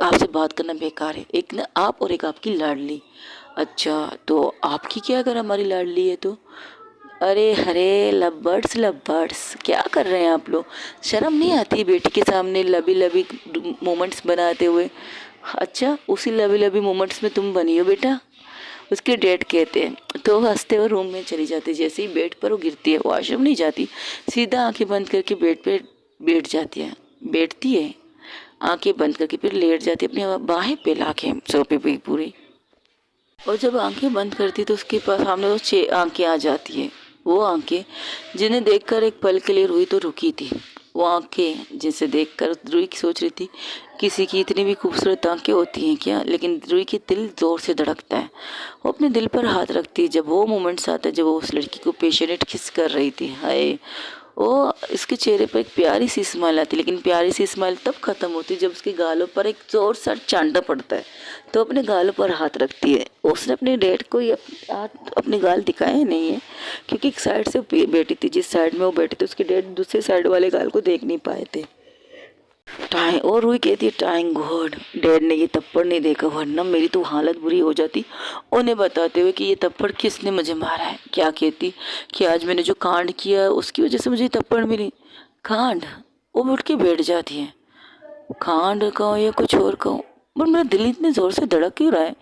आपसे बात करना बेकार है, एक ना आप और एक आपकी लाडली। अच्छा तो आपकी क्या अगर हमारी लाडली है तो? अरे हरे लबर्ड्स लबर्ड्स, क्या कर रहे हैं आप लोग? शर्म नहीं आती बेटी के सामने लबी लबी मोमेंट्स बनाते हुए? अच्छा उसी लबी लबी मोमेंट्स में तुम बनी हो बेटा, उसके डैड कहते हैं। तो हंसते हुए रूम में चली जाती। जैसे ही बेड पर वो गिरती है, वॉशरूम नहीं जाती, सीधा आंखें बंद करके बेड पे बैठ जाती है। बैठती है, आंखें बंद करके फिर लेट जाती है, अपनी बाहें फैला के सोफे पे पूरी। और जब आंखें बंद करती तो उसके पास सामने वो 6 आंखें आ जाती है। वो आंखें जिन्हें देखकर एक पल के लिए रूही तो रुकी थी। वो आंखें जिसे देखकर रूही सोच रही थी, किसी की इतनी भी खूबसूरत आंखें होती हैं क्या? लेकिन रूही की दिल जोर से धड़कता है। वो अपने दिल पर हाथ रखती है जब वो मोमेंट्स आता है जब वो उस लड़की को पेशेनेट किस कर रही थी। हाय, वो इसके चेहरे पर एक प्यारी सी स्माइल आती, लेकिन प्यारी सी स्माइल तब खत्म होती जब उसके गालों पर एक जोर सा चांटा पड़ता है। तो अपने गालों पर हाथ रखती है। उसने अपने डैड को ये हाथ अपने गाल दिखाए नहीं है, क्योंकि एक साइड से वो बैठी थी, जिस साइड में वो बैठी थी उसके डैड दूसरे साइड वाले गाल को देख नहीं पाए थे। टाइम और रूही कहती है, टाइम गॉड डैड ने ये थप्पड़ नहीं देखा, वरना मेरी तो हालत बुरी हो जाती। उन्हें बताते हुए कि ये थप्पड़ किसने मुझे मारा है। क्या कहती कि आज मैंने जो कांड किया उसकी वजह से मुझे ये थप्पड़ मिली। कांड? वो उठ के बैठ जाती है। कांड कहूँ या कुछ और कहूँ, पर मेरा दिल इतने ज़ोर से धड़क क्यों रहा है?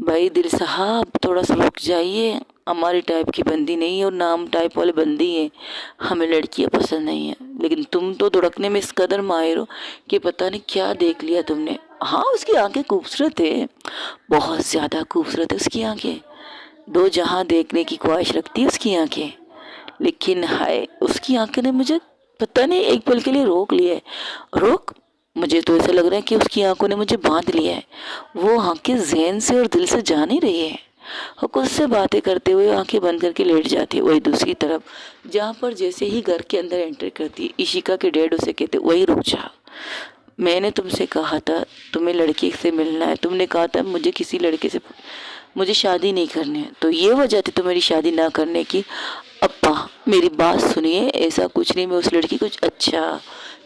भाई दिल साहब थोड़ा सा रुक जाइए, हमारी टाइप की बंदी नहीं है और नाम टाइप वाले बंदी हैं, हमें लड़कियां पसंद नहीं है। लेकिन तुम तो धुड़कने में इस कदर माहिर हो कि पता नहीं क्या देख लिया तुमने। हाँ उसकी आंखें खूबसूरत है, बहुत ज़्यादा खूबसूरत है उसकी आंखें, दो जहां देखने की ख्वाहिश रखती है उसकी आंखें। लेकिन हाय उसकी आंखें ने मुझे पता नहीं एक पल के लिए रोक लिया है। रोक, मुझे तो ऐसा लग रहा है कि उसकी आंखों ने मुझे बांध लिया है। वो आंखें ज़हन से और दिल से जा नहीं रही है। और कुछ से बातें करते हुए आंखें बंद करके लेट जाती है वही दूसरी तरफ, जहाँ पर जैसे ही घर के अंदर एंटर करती है इशिका के डैड उसे कहते, वही रुक जा, मैंने तुमसे कहा था तुम्हें लड़की से मिलना है, तुमने कहा था मुझे किसी लड़के से मुझे शादी नहीं करनी है, तो ये वजह थी तुम्हारी शादी ना करने की। अप्पा मेरी बात सुनिए, ऐसा कुछ नहीं, मैं उस लड़की को अच्छा,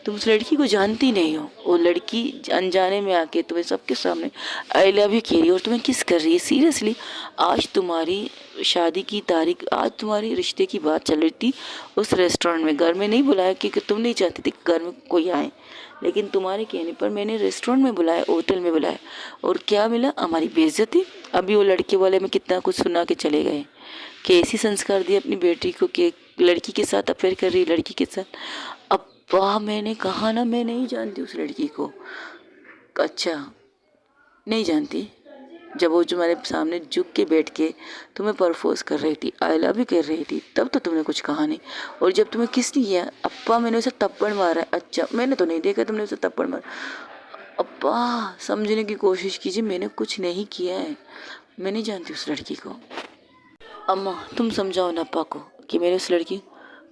तुम उस लड़की को जानती नहीं हो। वो लड़की अनजाने में आके तुम्हें सबके सामने आई लव यू कह रही है और तुम्हें किस कर रही है। सीरियसली आज तुम्हारी शादी की तारीख, आज तुम्हारी रिश्ते की बात चल रही थी उस रेस्टोरेंट में। घर में नहीं बुलाया क्योंकि तुम नहीं चाहती थी घर में कोई आए, लेकिन तुम्हारे कहने पर मैंने रेस्टोरेंट में बुलाया, होटल में बुलाया, और क्या मिला? हमारी बेइज्जती। अभी वो लड़के वाले में कितना कुछ सुना के चले गए, कैसी संस्कार दिए अपनी बेटी को कि लड़की के साथ अफेयर कर रही, लड़की के साथ। अब वाह, मैंने कहा ना मैं नहीं जानती उस लड़की को। अच्छा नहीं जानती? जब वो तुम्हारे सामने झुक के बैठ के तुम्हें परपोज कर रही थी, आई लव यू कर रही थी, तब तो तुमने कुछ कहा नहीं। और जब तुम्हें किस ने किया, अप्पा मैंने उसे थप्पड़ मारा है। अच्छा मैंने तो नहीं देखा तुमने उसे थप्पड़ मारा। अप्पा समझने की कोशिश कीजिए, मैंने कुछ नहीं किया है, मैं नहीं जानती उस लड़की को। अम्मा तुम समझाओ ना अप्पा को कि मैंने उस लड़की,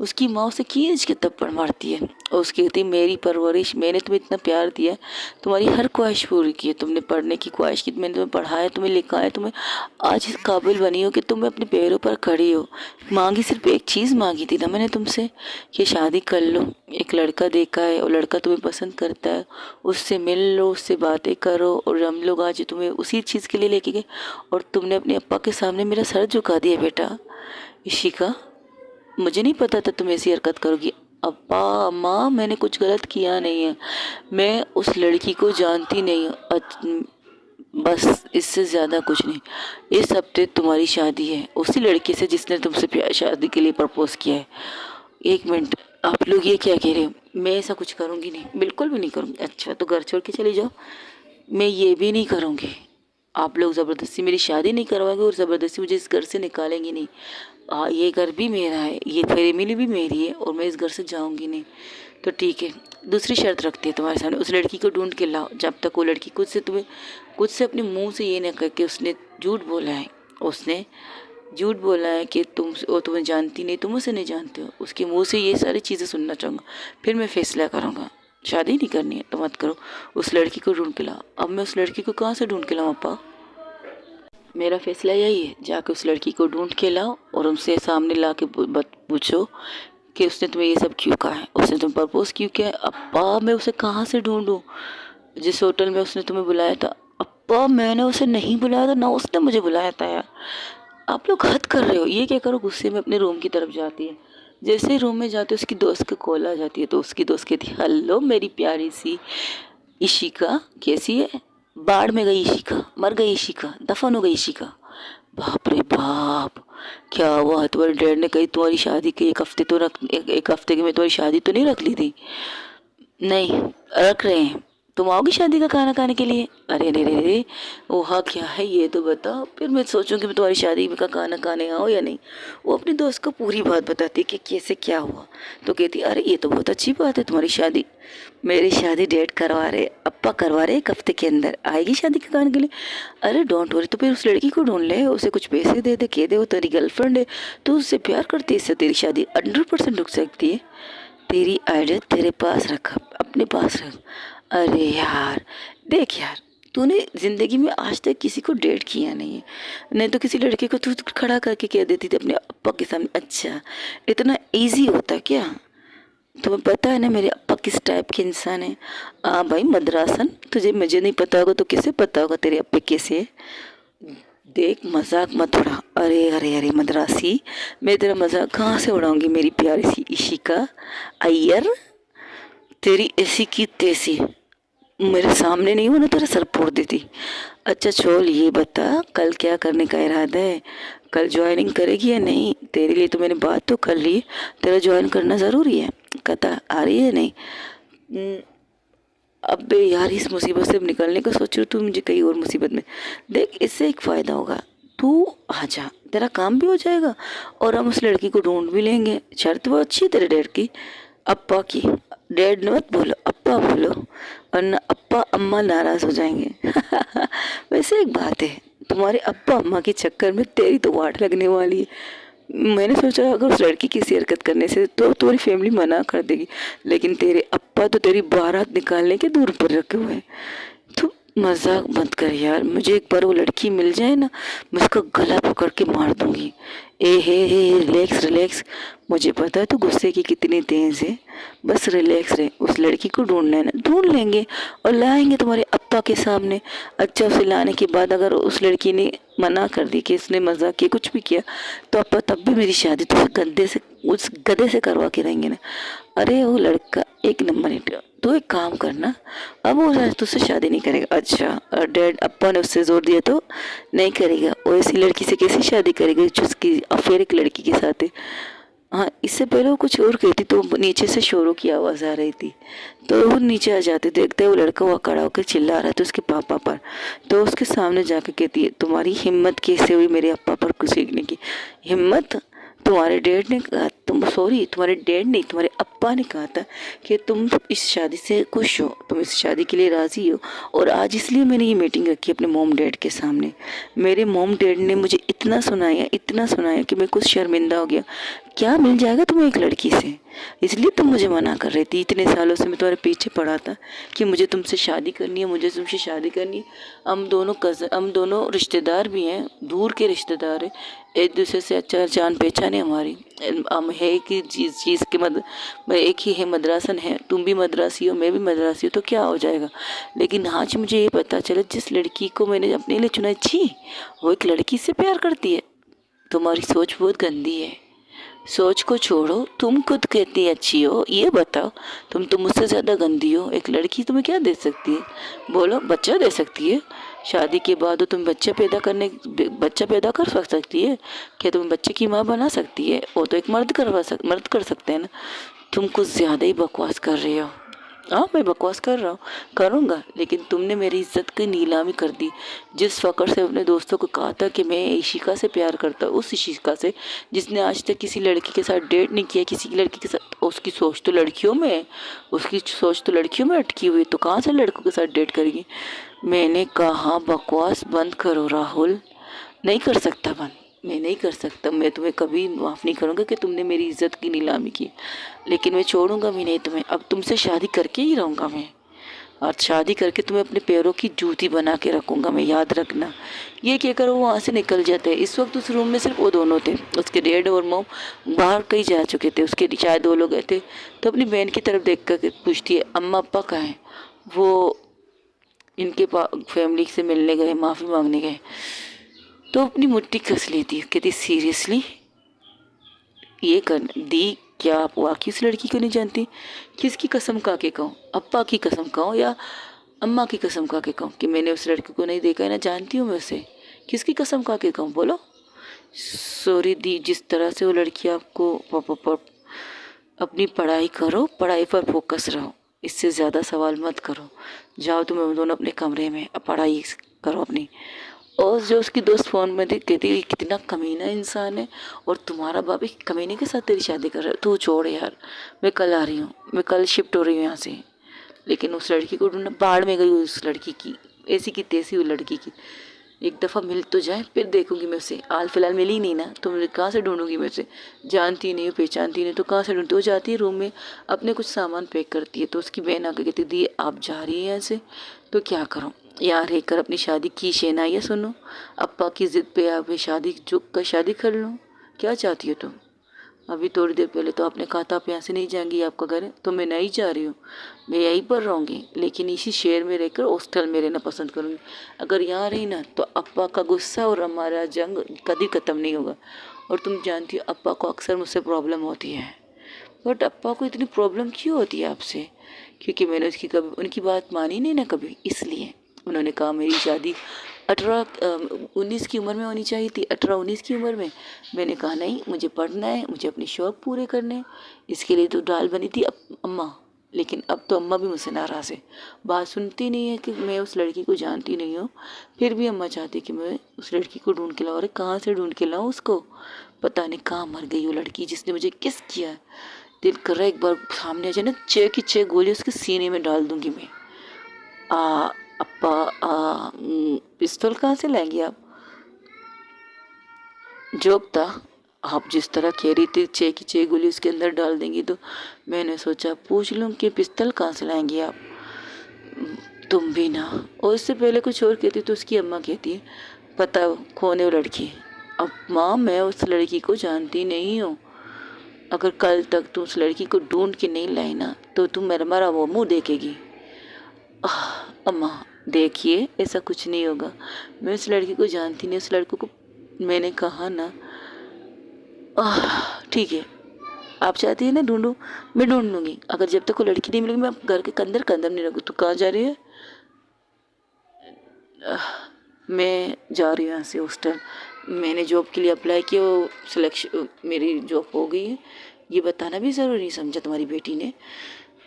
उसकी माँ उसे खींच के थप्पड़ मारती है और उसकी कहती है, मेरी परवरिश, मैंने तुम्हें इतना प्यार दिया है, तुम्हारी हर ख्वाहिश पूरी की है, तुमने पढ़ने की ख्वाहिश की, मैंने तुम्हें पढ़ाया, तुम्हें लिखाया, तुम्हें आज इस काबिल बनी हो कि तुम अपने पैरों पर खड़ी हो। मांगी सिर्फ एक चीज़ मांगी थी ना मैंने तुमसे कि शादी कर लो, एक लड़का देखा है और लड़का तुम्हें पसंद करता है, उससे मिल लो, उससे बातें करो। और हम लोग आज तुम्हें उसी चीज़ के लिए लेके गए और तुमने अपने अप्पा के सामने मेरा सर झुका दिया। बेटा इशिका, मुझे नहीं पता था तुम ऐसी हरकत करोगी। अप्पा अम्मा मैंने कुछ गलत किया नहीं है, मैं उस लड़की को जानती नहीं हूँ, बस इससे ज़्यादा कुछ नहीं। इस हफ्ते तुम्हारी शादी है उसी लड़के से जिसने तुमसे शादी के लिए प्रपोज किया है। एक मिनट, आप लोग ये क्या कह रहे हो? मैं ऐसा कुछ करूँगी नहीं, बिल्कुल भी नहीं करूँगी। अच्छा तो घर छोड़ के चली जाओ, मैं ये भी नहीं करूँगी। आप लोग ज़बरदस्ती मेरी शादी नहीं करवाएंगे और ज़बरदस्ती मुझे इस घर से निकालेंगे नहीं। ये घर भी मेरा है, ये फैमिली भी मेरी है और मैं इस घर से जाऊंगी नहीं। तो ठीक है, दूसरी शर्त रखती है तुम्हारे सामने, उस लड़की को ढूंढ के लाओ। जब तक वो लड़की खुद से अपने मुंह से ये ना कह के उसने झूठ बोला है, उसने झूठ बोला है कि वो तुम्हें जानती नहीं, तुम उसे नहीं जानते हो। उसके मुंह से ये सारी चीज़ें सुनना चाहूँगा, फिर मैं फैसला करूँगा। शादी नहीं करनी है तो मत करो, उस लड़की को ढूंढ के लाओ। अब मैं उस लड़की को कहाँ से ढूंढ के लाऊँ अप्पा? मेरा फैसला यही है, जाके उस लड़की को ढूंढ के लाओ और उनसे सामने ला के पूछो कि उसने तुम्हें ये सब क्यों कहा है, उसने तुम्हें प्रपोज क्यों किया है। अप्पा मैं उसे कहाँ से ढूंढूं? जिस होटल में उसने तुम्हें बुलाया था, अप्पा मैंने उसे नहीं बुलाया था, ना उसने मुझे बुलाया था यार। आप लोग हद कर रहे हो। ये क्या करो, गुस्से में अपने रूम की तरफ जाती है। जैसे ही रूम में जाते उसकी दोस्त को कॉल आ जाती है, तो उसकी दोस्त कहती है, हेलो मेरी प्यारी सी इशिका, कैसी है? बाढ़ में गई इशिका, मर गई इशिका, दफन हो गई इशिका। बाप रे बाप, क्या हुआ? तुम्हारे डैड ने कही तुम्हारी शादी के एक हफ्ते तो एक हफ्ते के में तुम्हारी शादी तो नहीं रख ली थी? नहीं रख रहे हैं। तुम आओगी शादी का खाना खाने के लिए? अरे अरे अरे अरे, ओहा क्या है ये तो बताओ, फिर मैं सोचूं कि मैं तुम्हारी शादी का खाना खाने आऊँ या नहीं। वो अपनी दोस्त को पूरी बात बताती है कि कैसे क्या हुआ। तो कहती अरे ये तो बहुत अच्छी बात है, तुम्हारी शादी, मेरी शादी डेट करवा रहे, अप्पा करवा रहे, एक हफ्ते के अंदर आएगी शादी के खाने के लिए। अरे डोंट वरी, तो फिर उस लड़की को ढूंढ ले, उसे कुछ पैसे दे दे, कह दे वो तेरी गर्लफ्रेंड है, तो उससे प्यार करती है, इससे तेरी शादी 100% रुक सकती है। तेरी आइडिया तेरे पास रख, अपने पास रख। अरे यार देख यार, तूने ज़िंदगी में आज तक किसी को डेट किया नहीं है, नहीं तो किसी लड़के को तू खड़ा करके कह देती थी अपने अप्पा के सामने। अच्छा इतना इजी होता क्या? तुम्हें पता है ना मेरे अप्पा किस टाइप के इंसान है? भाई मद्रासन, तुझे मुझे नहीं पता होगा तो किसे पता होगा तेरे अप्पे कैसे है? देख मजाक मत उड़ा। अरे अरे अरे मद्रासी, मैं तेरा मजाक कहाँ से उड़ाऊंगी मेरी प्यारी सी इशिका अय्यर, तेरी ऐसी की तैसी मेरे सामने नहीं हो ना तेरा सर फोड़ देती। अच्छा छोड़, ये बता कल क्या करने का इरादा है? कल ज्वाइनिंग करेगी या नहीं? तेरे लिए तो मैंने बात तो कर ली, तेरा ज्वाइन करना ज़रूरी है। कता आ रही है नहीं? अबे यार इस मुसीबत से निकलने का सोच रही तू मुझे कहीं और मुसीबत में। देख इससे एक फ़ायदा होगा, तू आ जा, तेरा काम भी हो जाएगा और हम उस लड़की को ढूंढ भी लेंगे। शर्त वो अच्छी है तेरे डैड की, अप्पा की। डैड ने मत बोलो, अप्पा बोलो, वरना अप्पा अम्मा नाराज़ हो जाएंगे। वैसे एक बात है, तुम्हारे अप्पा अम्मा के चक्कर में तेरी तो वाट लगने वाली है। मैंने सोचा अगर उस लड़की की हरकत करने से तो तुम्हारी फैमिली मना कर देगी, लेकिन तेरे अप्पा तो तेरी बारात निकालने के दूर पर रखे हुए हैं। तो मजाक मत कर यार, मुझे एक बार वो लड़की मिल जाए ना, मैं उसका गला पकड़ के मार दूंगी। ए हे रिलैक्स रिलैक्स, मुझे पता है तू गुस्से की कितनी तेज है, बस रिलैक्स रहे। उस लड़की को ढूंढना है ना, ढूंढ लेंगे और लाएंगे तुम्हारे अप्पा के सामने। अच्छा उसे लाने के बाद अगर उस लड़की ने मना कर दी कि इसने मजाक किया कुछ भी किया, तो अप्पा तब भी मेरी शादी तो उस गधे से करवा के रहेंगे ना। अरे वो लड़का एक नंबर है। तो एक काम करना, अब वो तुझसे शादी नहीं करेगा। अच्छा और डैड अप्पा ने उससे जोर दिया तो नहीं करेगा? वो ऐसी लड़की से कैसी शादी करेगा जिसकी अफेयर एक लड़की के साथ है? हाँ इससे पहले वो कुछ और कहती तो नीचे से शोरों की आवाज़ आ रही थी, तो वो नीचे आ जाते, देखते वो लड़का वहाँ खड़ा होकर चिल्ला रहा था उसके पापा पर। तो उसके सामने जाकर कहती है, तुम्हारी हिम्मत कैसे हुई मेरे अप्पा पर कुछ सीखने की? हिम्मत? तुम्हारे डैड ने कहा, तुम्हारे डैड नहीं तुम्हारे अप्पा ने कहा था कि तुम इस शादी से खुश हो, तुम इस शादी के लिए राज़ी हो। और आज इसलिए मैंने ये मीटिंग रखी अपने मॉम डैड के सामने। मेरे मॉम डैड ने मुझे इतना सुनाया कि मैं कुछ शर्मिंदा हो गया। क्या मिल जाएगा तुम्हें एक लड़की से? इसलिए तुम मुझे मना कर रही थी। इतने सालों से मैं तुम्हारे पीछे पड़ा था कि मुझे तुमसे शादी करनी है, मुझे तुमसे शादी करनी है। हम दोनों रिश्तेदार भी हैं, दूर के रिश्तेदार हैं, एक दूसरे से अच्छा जान पहचान है हमारी। हम है कि चीज़ के एक ही है, मद्रासन है, तुम भी मद्रासी हो मैं भी मद्रासी हूँ, तो क्या हो जाएगा। लेकिन आज मुझे ये पता चला जिस लड़की को मैंने अपने लिए चुना, छी वो एक लड़की से प्यार करती है। तुम्हारी सोच बहुत गंदी है, सोच को छोड़ो। तुम खुद कितनी अच्छी हो ये बताओ, तुम तो मुझसे ज़्यादा गंदी हो। एक लड़की तुम्हें क्या दे सकती है? बोलो, बच्चा दे सकती है। शादी के बाद तुम बच्चा पैदा कर सकती है क्या? तुम्हें बच्चे की माँ बना सकती है? वो तो एक मर्द कर सकते हैं ना। तुम कुछ ज़्यादा ही बकवास कर रहे हो। हाँ मैं बकवास कर रहा हूँ, करूँगा, लेकिन तुमने मेरी इज्जत की नीलामी कर दी। जिस फ़क्र से अपने दोस्तों को कहा था कि मैं इशिका से प्यार करता हूँ, उस इशिका से जिसने आज तक किसी लड़की के साथ डेट नहीं किया, किसी की लड़की के साथ, उसकी सोच तो लड़कियों में है, उसकी सोच तो लड़कियों में अटकी हुई, तो कहाँ से लड़कों के साथ डेट करेगी? मैंने कहा बकवास बंद करो राहुल। नहीं कर सकता बंद, मैं नहीं कर सकता, मैं तुम्हें कभी माफ़ नहीं करूँगा कि तुमने मेरी इज़्ज़त की नीलामी की, लेकिन मैं छोड़ूंगा भी नहीं तुम्हें। अब तुमसे शादी करके ही रहूँगा मैं, और शादी करके तुम्हें अपने पैरों की जूती बना के रखूँगा मैं, याद रखना। ये कहकर वो वहाँ से निकल जाते हैं। इस वक्त उस रूम में सिर्फ वो दोनों थे, उसके डैड और मॉम बाहर कहीं जा चुके थे, उसके शायद वो लोग गए थे। तो अपनी बहन की तरफ देख कर पूछती है, अम्मा अप्पा कहाँ हैं? वो इनके फैमिली से मिलने गए, माफ़ी मांगने गए। तो अपनी मुट्ठी कस लेती है, कहती सीरियसली ये कर दी क्या? आप वाकई उस लड़की को नहीं जानती? किसकी कसम खा के कहूँ, अप्पा की कसम खाऊँ या अम्मा की कसम खा के कहूँ कि मैंने उस लड़की को नहीं देखा है, ना जानती हूँ मैं उसे? किसकी कसम खा के कहूँ, बोलो? सॉरी दी, जिस तरह से वो लड़की आपको अपनी पढ़ाई करो, पढ़ाई पर फोकस रहो, इससे ज़्यादा सवाल मत करो। जाओ तुम दोनों अपने कमरे में पढ़ाई करो अपनी। और जो उसकी दोस्त फ़ोन में थी, कहती कितना कमीना इंसान है, और तुम्हारा बाप एक कमीने के साथ तेरी शादी कर रहा है। तू छोड़ यार, मैं कल आ रही हूँ, मैं कल शिफ्ट हो रही हूँ यहाँ से। लेकिन उस लड़की को ढूंढना, बाढ़ में गई उस लड़की की, ऐसी की तैसी हुई लड़की की। एक दफ़ा मिल तो जाए फिर देखूंगी मैं उसे। हाल फिलहाल मिली नहीं ना, तो मैं कहाँ से ढूंढूंगी मैं उसे? जानती नहीं हूँ, पहचानती नहीं, तो कहाँ से ढूंढती? वो जाती है रूम में, अपने कुछ सामान पैक करती है, तो उसकी बहन आके कहती दी आप जा रही हैं यहाँ से, तो क्या करूँ? यहाँ रहकर अपनी शादी की शहनाइयाँ सुनो, अप्पा की ज़िद पे आप शादी झुक कर शादी कर लूँ? क्या चाहती हो तुम? अभी थोड़ी देर पहले तो आपने कहा था आप यहाँ से नहीं जाएंगी, आपका घर है, तो मैं नहीं जा रही हूँ, मैं यहीं पर रहूँगी, लेकिन इसी शहर में रहकर हॉस्टल में रहना पसंद करूँगी। अगर यहाँ रही ना तो अप्पा का गुस्सा और हमारा जंग कभी ख़त्म नहीं होगा। और तुम जानती हो अप्पा को अक्सर मुझसे प्रॉब्लम होती है। बट अप्पा को इतनी प्रॉब्लम क्यों होती है आपसे? क्योंकि मैंने उसकी कभी उनकी बात मानी नहीं ना कभी, इसलिए उन्होंने कहा मेरी शादी 19 की उम्र में होनी चाहिए थी, 18-19 की उम्र में। मैंने कहा नहीं, मुझे पढ़ना है, मुझे अपने शौक़ पूरे करने हैं, इसके लिए तो डाल बनी थी अम्मा। लेकिन अब तो अम्मा भी मुझसे नाराज़ है, बात सुनती नहीं है कि मैं उस लड़की को जानती नहीं हूँ, फिर भी अम्मा चाहती कि मैं उस लड़की को ढूंढ के लाऊँ। अरे कहाँ से ढूंढ के लाऊँ उसको? पता नहीं कहाँ मर गई वो लड़की जिसने मुझे किस किया है। दिल कर रहा है एक बार सामने आ जाए ना, 6 की 6 गोली उसके सीने में डाल दूंगी मैं। अप्पा पिस्तौल कहाँ से लाएंगे आप? जोक था। आप जिस तरह कह रही थी 6 की 6 गोली उसके अंदर डाल देंगी, तो मैंने सोचा पूछ लूँ कि पिस्तौल कहाँ से लाएंगी आप? तुम भी ना। और इससे पहले कुछ और कहती तो उसकी अम्मा कहती है पता कौन है वो लड़की? अब माँ मैं उस लड़की को जानती नहीं हूँ। अगर कल तक तुम उस लड़की को ढूंढ के नहीं लाई ना तो तुम मेरा वो मुँह देखेगी। अम्मा देखिए ऐसा कुछ नहीं होगा, मैं उस लड़की को जानती नहीं, उस लड़कों को मैंने कहा ना। ठीक है, आप चाहती है ना ढूंढूं, मैं ढूंढ लूँगी। अगर जब तक वो लड़की नहीं मिलेगी मैं घर के अंदर कदम नहीं रखूँ। तू कहाँ जा रही है? मैं जा रही हूँ यहाँ से हॉस्टल। मैंने जॉब के लिए अप्लाई किया, वो सिलेक्शन मेरी जॉब हो गई है। ये बताना भी ज़रूरी नहीं समझा तुम्हारी बेटी ने?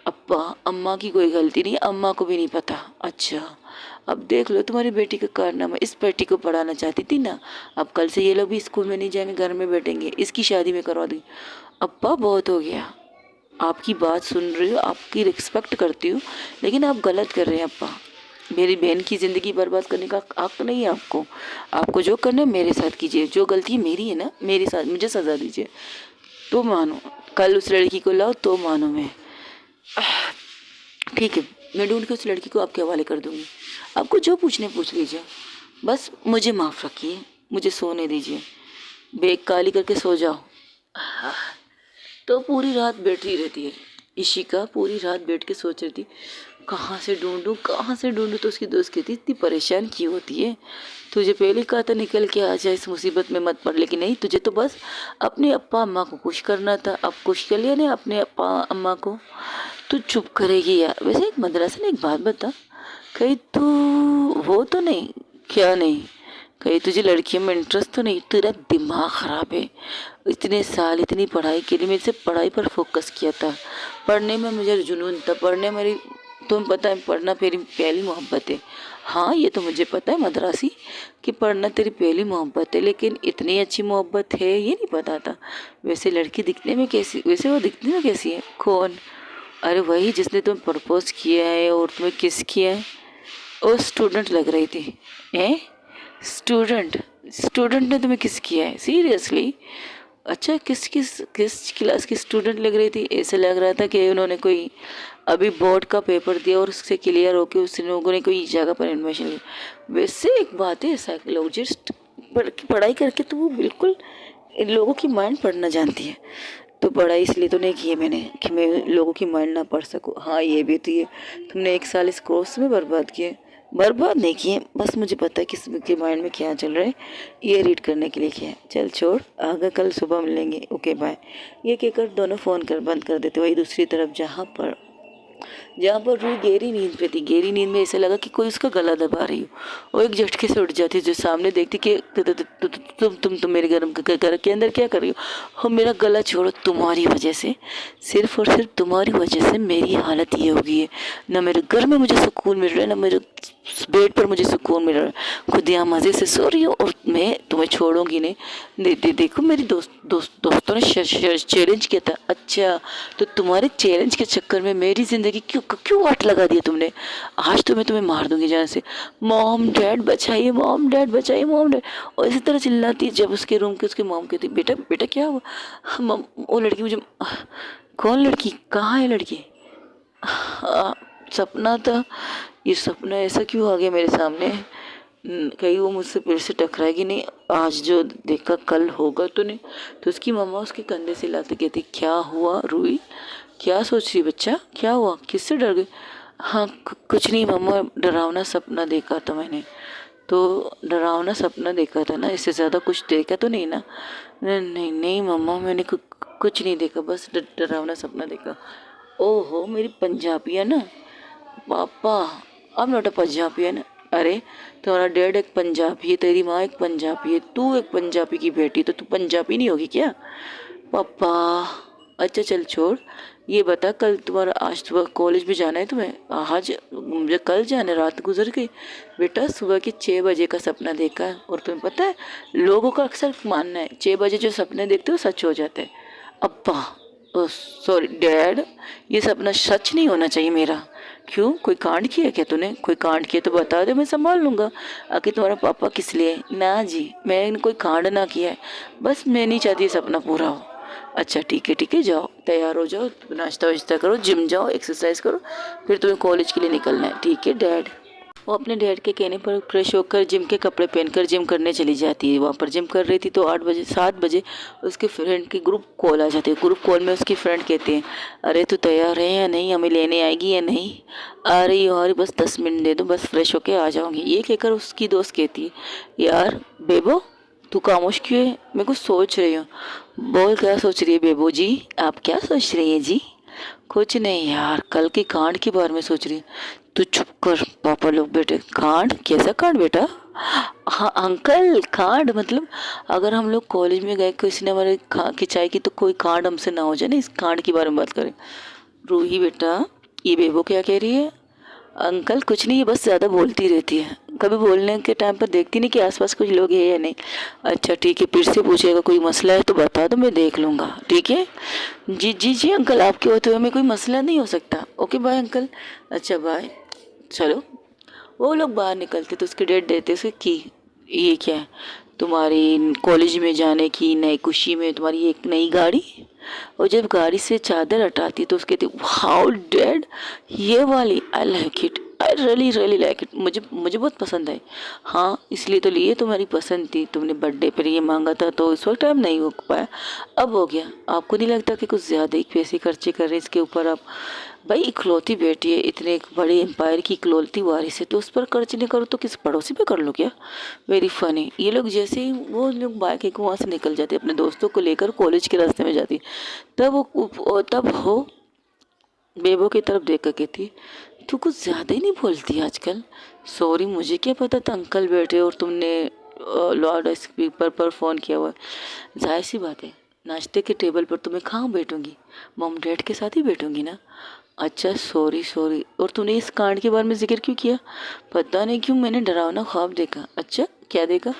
अप्पा अम्मा की कोई गलती नहीं, अम्मा को भी नहीं पता। अच्छा अब देख लो तुम्हारी बेटी का कारनामा। इस बेटी को पढ़ाना चाहती थी ना, अब कल से ये लोग भी स्कूल में नहीं जाएंगे, घर में बैठेंगे, इसकी शादी में करवा दूँगी। अप्पा बहुत हो गया, आपकी बात सुन रही हूँ, आपकी रिस्पेक्ट करती हूँ, लेकिन आप गलत कर रहे हैं अप्पा। मेरी बहन की ज़िंदगी बर्बाद करने का हक नहीं है आपको। आपको जो करना है मेरे साथ कीजिए, जो गलती मेरी है ना मेरे साथ, मुझे सज़ा दीजिए तो मानो। कल उस लड़की को लाओ तो मानो मैं। ठीक है, मैं ढूंढ के उस लड़की को आपके हवाले कर दूंगी। आपको जो पूछने पूछ लीजिए, बस मुझे माफ़ रखिए, मुझे सोने दीजिए, बेग काली करके सो जाओ। तो पूरी रात बैठी रहती है इशिका, पूरी रात बैठ के सोच रही थी कहाँ से ढूंढूं कहाँ से ढूंढूं। तो उसकी दोस्त कहती इतनी परेशान क्यों होती है, तुझे पहले कहा था निकल के आ जा, इस मुसीबत में मत पड़, लेकिन नहीं, तुझे तो बस अपने अप्पा अम्मा को खुश करना था। अब खुश कर लिया ना अपने अप्पा अम्मा को, तू चुप करेगी यार? वैसे एक मदरसा ने एक बात बता, कहीं तू वो तो नहीं, क्या नहीं, कहीं तुझे लड़कियों में इंटरेस्ट तो नहीं? तेरा दिमाग ख़राब है। इतने साल इतनी पढ़ाई के लिए मेरे से पढ़ाई पर फोकस किया था, पढ़ने में मुझे जुनून था, पढ़ने मेरी, तुम पता है पढ़ना मेरी पहली मोहब्बत है। हाँ ये तो मुझे पता है मद्रासी कि पढ़ना तेरी पहली मोहब्बत है, लेकिन इतनी अच्छी मोहब्बत है ये नहीं पता था। वैसे लड़की दिखने में कैसी, वैसे वो दिखने में कैसी है? कौन? अरे वही जिसने तुम्हें प्रपोज किया है और तुम्हें किस किया है। वो स्टूडेंट लग रही थी। स्टूडेंट? स्टूडेंट ने तुम्हें किस किया है सीरियसली? अच्छा, किस क्लास की स्टूडेंट लग रही थी? ऐसा लग रहा था कि उन्होंने कोई अभी बोर्ड का पेपर दिया और उससे क्लियर होके उस लोगों ने कोई जगह पर एडमिशन लिया। वैसे एक बात है, साइकोलॉजिस्ट पढ़ाई करके तो वो बिल्कुल इन लोगों की माइंड पढ़ना जानती है। तो पढ़ाई इसलिए तो नहीं की है मैंने कि मैं लोगों की माइंड ना पढ़ सकूं। हाँ, ये भी थी, तुमने 1 साल इस कोर्स में बर्बाद किए। बर्बाद नहीं किए, बस मुझे पता है किस के माइंड में क्या चल रहा है, ये रीड करने के लिए किया है। चल छोड़, आगे कल सुबह मिलेंगे, ओके बाय। ये कहकर दोनों फ़ोन कर बंद कर देते। वही दूसरी तरफ जहाँ पर रूही गहरी नींद पे थी। गहरी नींद में ऐसा लगा कि कोई उसका गला दबा रही हो। वो एक झटके से उठ जाती, जो सामने देखती कि तुम मेरे घर के अंदर क्या कर रही हो? मेरा गला छोड़ो, तुम्हारी वजह से, सिर्फ और सिर्फ तुम्हारी वजह से मेरी हालत ये हो गई है। ना मेरे घर में मुझे सुकून मिल रहा है, ना मेरे बेड पर मुझे सुकून मिल रहा है। खुद यहाँ मज़े से सो रही हो और मैं तुम्हें छोड़ूंगी नहीं। देखो, मेरी दोस्तों ने चैलेंज किया था। अच्छा, तो तुम्हारे चैलेंज के चक्कर में मेरी ज़िंदगी क्यों वाट लगा दिया तुमने? आज तो मैं तुम्हें मार दूंगी जान से। मॉम डैड बचाइए, मॉम डैड बचाइए, मॉम डैड। और इसी तरह चिल्लाती जब उसके रूम के उसके मॉम कहती, बेटा बेटा क्या हुआ? मॉम, वो लड़की मुझे, कौन लड़की, कहाँ है लड़की? सपना था। ये सपना ऐसा क्यों आ गया मेरे सामने? कहीं वो मुझसे फिर से टकराएगी नहीं। आज जो देखा कल होगा तो नहीं। तो उसकी मम्मा उसके कंधे से लाते कहती, क्या हुआ रूही? क्या सोच रही बच्चा? क्या हुआ, किससे डर गई? हाँ, कुछ नहीं मम्मा, डरावना सपना देखा था मैंने। तो डरावना सपना देखा था ना, इससे ज़्यादा कुछ देखा तो नहीं ना? नहीं नहीं मम्मा, मैंने कुछ नहीं देखा, बस डरावना सपना देखा। ओहो, मेरी पंजाबी है ना पापा, अब नोट पंजाबी है ना। अरे, तुम्हारा डैड एक पंजाबी है, तेरी माँ एक पंजाबी है, तू एक पंजाबी की बेटी, तो तू पंजाबी नहीं होगी क्या पापा? अच्छा चल छोड़, ये बता कल तुम्हारा, आज सुबह कॉलेज भी जाना है तुम्हें? आज मुझे कल जाना है, रात गुजर गई। बेटा सुबह के 6 बजे का सपना देखा है, और तुम्हें पता है लोगों का अक्सर मानना है 6 बजे जो सपने देखते हो सच हो जाते हैं। अब्बा, सॉरी डैड, ये सपना सच नहीं होना चाहिए मेरा। क्यों, कोई कांड किया क्या तूने? कोई कांड किया तो बता दे, मैं संभाल लूँगा। आखिर तुम्हारा पापा किस लिए? ना जी, मैंने कोई कांड ना किया है, बस मैं नहीं चाहती ये सपना पूरा हो। अच्छा ठीक है, जाओ तैयार हो जाओ, नाश्ता वाश्ता करो, जिम जाओ, एक्सरसाइज करो, फिर तुम्हें कॉलेज के लिए निकलना है, ठीक है डैड? वो अपने डैड के कहने पर फ्रेश होकर जिम के कपड़े पहनकर जिम करने चली जाती है। वहाँ पर जिम कर रही थी तो 7 बजे उसके फ्रेंड की ग्रुप कॉल आ जाती है। ग्रुप कॉल में उसकी फ्रेंड कहती है, अरे तू तैयार है या नहीं, हमें लेने आएगी या नहीं? आ रही हो, अरे बस 10 मिनट दे दो, बस फ्रेश होके आ जाऊँगी। ये कहकर उसकी दोस्त कहती है, यार बेबो, तू खामोश क्यों है? मैं कुछ सोच रही हूँ। बोल, क्या सोच रही है बेबो जी? आप क्या सोच रही है जी? कुछ नहीं यार, कल के कांड के बारे में सोच रही। तू चुप कर, पापा लोग बेटे। कांड? कैसा कांड बेटा? हाँ अंकल, कांड मतलब अगर हम लोग कॉलेज में गए, किसी ने हमारे खिंचाई की, तो कोई कांड हमसे ना हो जाए ना, इस कांड के बारे में बात करें। रूही बेटा, ये बेबो क्या कह रही है? अंकल कुछ नहीं, ये बस ज़्यादा बोलती रहती है, कभी बोलने के टाइम पर देखती नहीं कि आसपास कुछ लोग हैं या नहीं। अच्छा ठीक है, फिर से पूछेगा कोई मसला है तो बता दो, मैं देख लूँगा, ठीक है? जी जी जी अंकल, आपके होते हुए में कोई मसला नहीं हो सकता। Okay bye uncle. अच्छा बाय। चलो, वो लोग बाहर निकलते तो उसके डेट देते उसे की, ये क्या है तुम्हारी कॉलेज में जाने की नई खुशी में तुम्हारी एक नई गाड़ी? और जब गाड़ी से चादर हटाती तो उसके हाउ डैड, ये वाली, I like it, I really really like it, मुझे मुझे बहुत पसंद आई। हाँ इसलिए तो लिए, तुम्हारी पसंद थी, तुमने बर्थडे पर ये मांगा था तो इस वक्त टाइम नहीं हो पाया, अब हो गया। आपको नहीं लगता कि कुछ ज़्यादा ही पैसे खर्चे कर रहे हैं इसके ऊपर आप? भाई इकलौती बेटी है, इतने एक बड़े एम्पायर की इकलौती वारिस है, तो उस पर खर्च नहीं करो तो किस पड़ोसी पे कर लो क्या? Very funny. ये लोग जैसे ही वो लोग बाइक एक वहाँ से निकल जाते, अपने दोस्तों को लेकर कॉलेज के रास्ते में जाती, तब हो बेबो की तरफ देख कर कहती, तू कुछ ज़्यादा ही नहीं बोलती आजकल। सॉरी, मुझे क्या पता था अंकल बैठे और तुमने लाउड स्पीकर पर फ़ोन किया हुआ है। जाहिर सी बात है, नाश्ते के टेबल पर तुम्हें कहाँ बैठूंगी, मॉम डैड के साथ ही बैठूंगी ना। अच्छा सॉरी सॉरी, और तूने इस कांड के बारे में जिक्र क्यों किया? पता नहीं क्यों, मैंने डरावना ख्वाब देखा। अच्छा क्या देखा?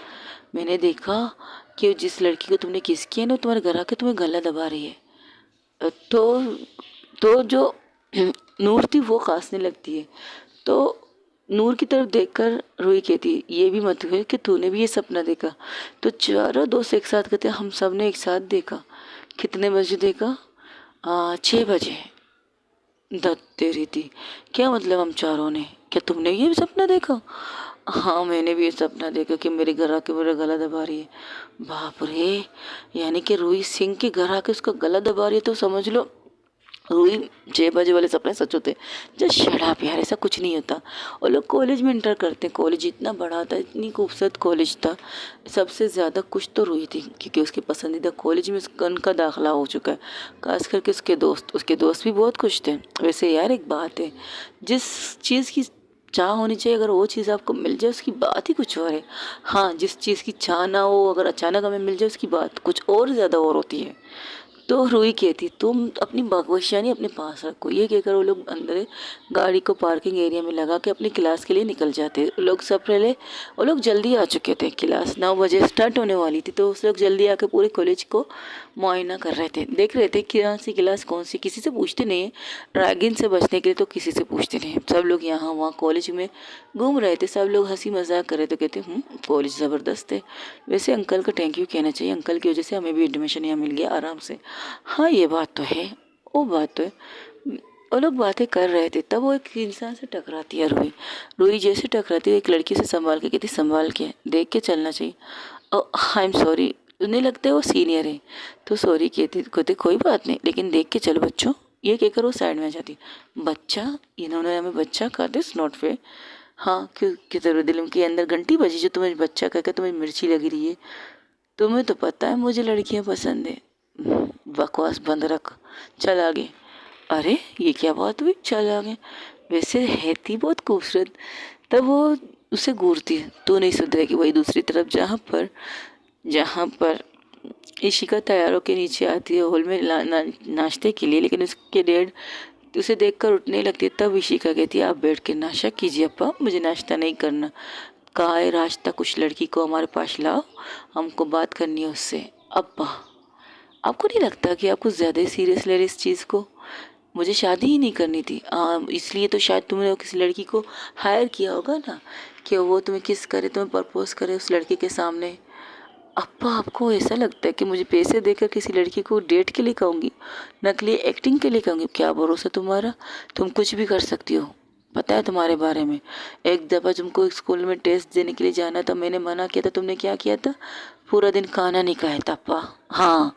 मैंने देखा कि जिस लड़की को तुमने किस किया ना, तुम्हारे घर आके तुम्हें गला दबा रही है। तो जो नूर थी वो खांसने लगती है, तो नूर की तरफ देखकर रूही कहती, ये भी मत हुए कि तूने भी ये सपना देखा। तो चारों दोस्त एक साथ कहते, हम सब ने एक साथ देखा। कितने बजे देखा? 6 बजे। दत्त तेरी थी, क्या मतलब हम चारों ने? क्या तुमने ये भी सपना देखा? हाँ, मैंने भी ये सपना देखा कि मेरे घर आके मेरा गला दबा रही है। बाप रे, यानी कि रूही सिंह के घर आके उसका गला दबा रही है, तो समझ लो रूही 6 बजे वाले सपने सच होते। जस्ट शट अप यार, ऐसा कुछ नहीं होता। और लोग कॉलेज में इंटर करते हैं, कॉलेज इतना बड़ा था, इतनी खूबसूरत कॉलेज था। सबसे ज़्यादा कुछ तो रूही थी, क्योंकि उसके पसंदीदा कॉलेज में उनका दाखिला हो चुका है। खास करके उसके दोस्त भी बहुत खुश थे। वैसे यार एक बात है, जिस चीज़ की चाह होनी चाहिए, अगर वो चीज़ आपको मिल जाए उसकी बात ही कुछ और है। हाँ, जिस चीज़ की चाह ना हो, अगर अचानक हमें मिल जाए उसकी बात कुछ और ज़्यादा और होती है। तो रूही कहती, तुम अपनी भविष्यवाणी अपने पास रखो। ये कहकर वो लोग अंदर गाड़ी को पार्किंग एरिया में लगा के अपनी क्लास के लिए निकल जाते। लोग सब पहले वो लोग जल्दी आ चुके थे, क्लास 9 बजे स्टार्ट होने वाली थी, तो उस लोग जल्दी आके पूरे कॉलेज को मुआयना कर रहे थे, देख रहे थे कौन सी क्लास कौन सी। किसी से पूछते नहीं है, रैगिंग से बचने के लिए तो किसी से पूछते नहीं। सब लोग यहाँ वहाँ कॉलेज में घूम रहे थे, सब लोग हंसी मजाक कर रहे थे, कहते कॉलेज ज़बरदस्त है। वैसे अंकल का थैंक यू कहना चाहिए, अंकल की वजह से हमें भी एडमिशन यहाँ मिल गया आराम से। हाँ, ये बात तो है, वो बात तो है। वो लोग बातें कर रहे थे, तब वो एक इंसान से टकराती है रूही। रूही जैसे टकराती है, एक लड़की से संभाल के कहती, संभाल के देख के चलना चाहिए। आई एम सॉरी, उन्हें लगता है वो सीनियर है, तो सॉरी कहते कोई बात नहीं, लेकिन देख के चलो बच्चों। ये कहकर वो साइड में आ जाती। बच्चा, इन्होंने हमें बच्चा कहा, दिस नॉट फेयर। हाँ, क्यों कि तेरे दिल के अंदर घंटी बजी जो तुम्हें बच्चा कहकर तुम्हें मिर्ची लगी रही है। तुम्हें तो पता है मुझे लड़कियां पसंद है। बकवास बंद रख, चल आगे। अरे ये क्या बात हुई, चल आगे। वैसे है थी बहुत खूबसूरत। तब वो उसे घूरती है, तू नहीं सुधरेगी। वही दूसरी तरफ जहाँ पर इशिका तैयार होकर नीचे आती है हॉल में नाश्ते के लिए, लेकिन उसके डैड उसे देखकर उठने लगती है। तब इशिका कहती है, आप बैठ के नाश्ता कीजिए अप्पा, मुझे नाश्ता नहीं करना। कहा है रास्ता, कुछ लड़की को हमारे पास लाओ, हमको बात करनी है उससे। अब्बा, आपको नहीं लगता कि आप कुछ ज़्यादा ही सीरियस ले रहे इस चीज़ को? मुझे शादी ही नहीं करनी थी। इसलिए तो शायद तुमने किसी लड़की को हायर किया होगा ना, कि वो तुम्हें किस करे, तुम्हें प्रपोज करे उस लड़के के सामने। अप्पा, आपको ऐसा लगता है कि मुझे पैसे देकर किसी लड़की को डेट के लिए कहूँगी, नकली एक्टिंग के लिए कहूँगी? क्या भरोसा तुम्हारा, तुम कुछ भी कर सकती हो। पता है तुम्हारे बारे में, एक दफ़ा तुमको स्कूल में टेस्ट देने के लिए जाना था, मैंने मना किया था, तुमने क्या किया था? पूरा दिन खाना नहीं खाया था अप्पा। हाँ,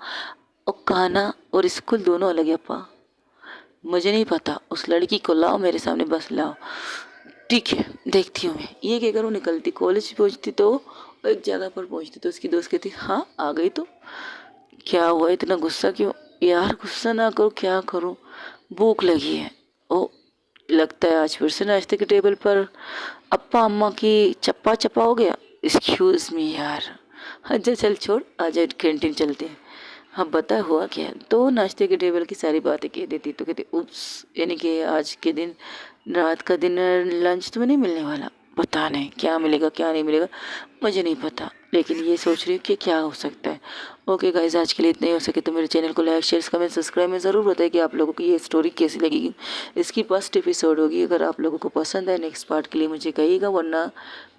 और खाना और स्कूल दोनों अलग है अप्पा। मुझे नहीं पता, उस लड़की को लाओ मेरे सामने, बस लाओ। ठीक है, देखती हूँ मैं। ये कहकर वो निकलती, कॉलेज पहुँचती तो वो एक जगह पर पहुँचती तो उसकी दोस्त कहती, हाँ आ गई तो क्या हुआ, इतना गुस्सा क्यों? यार गुस्सा ना करो, क्या करूँ, भूख लगी है। ओ, लगता है आज फिर से नाश्ते के टेबल पर अप्पा अम्मा की चप्पा चप्पा हो गया। एक्सक्यूज मी यार। अच्छा चल छोड़, आज कैंटीन चलते हैं। हाँ बता हुआ क्या है? तो नाश्ते के टेबल की सारी बातें कह देती, तो कहती उप्स, यानी कि आज के दिन रात का डिनर लंच तुम्हें नहीं मिलने वाला। पता नहीं क्या मिलेगा क्या नहीं मिलेगा, मुझे नहीं पता, लेकिन ये सोच रही हूँ कि क्या हो सकता है। ओके गाइज, आज के लिए इतना ही। हो सके तो मेरे चैनल को लाइक शेयर कमेंट सब्सक्राइब में ज़रूर बताएं कि आप लोगों को ये स्टोरी कैसी लगेगी। इसकी फर्स्ट एपिसोड होगी, अगर आप लोगों को पसंद है नेक्स्ट पार्ट के लिए मुझे कहिएगा, वरना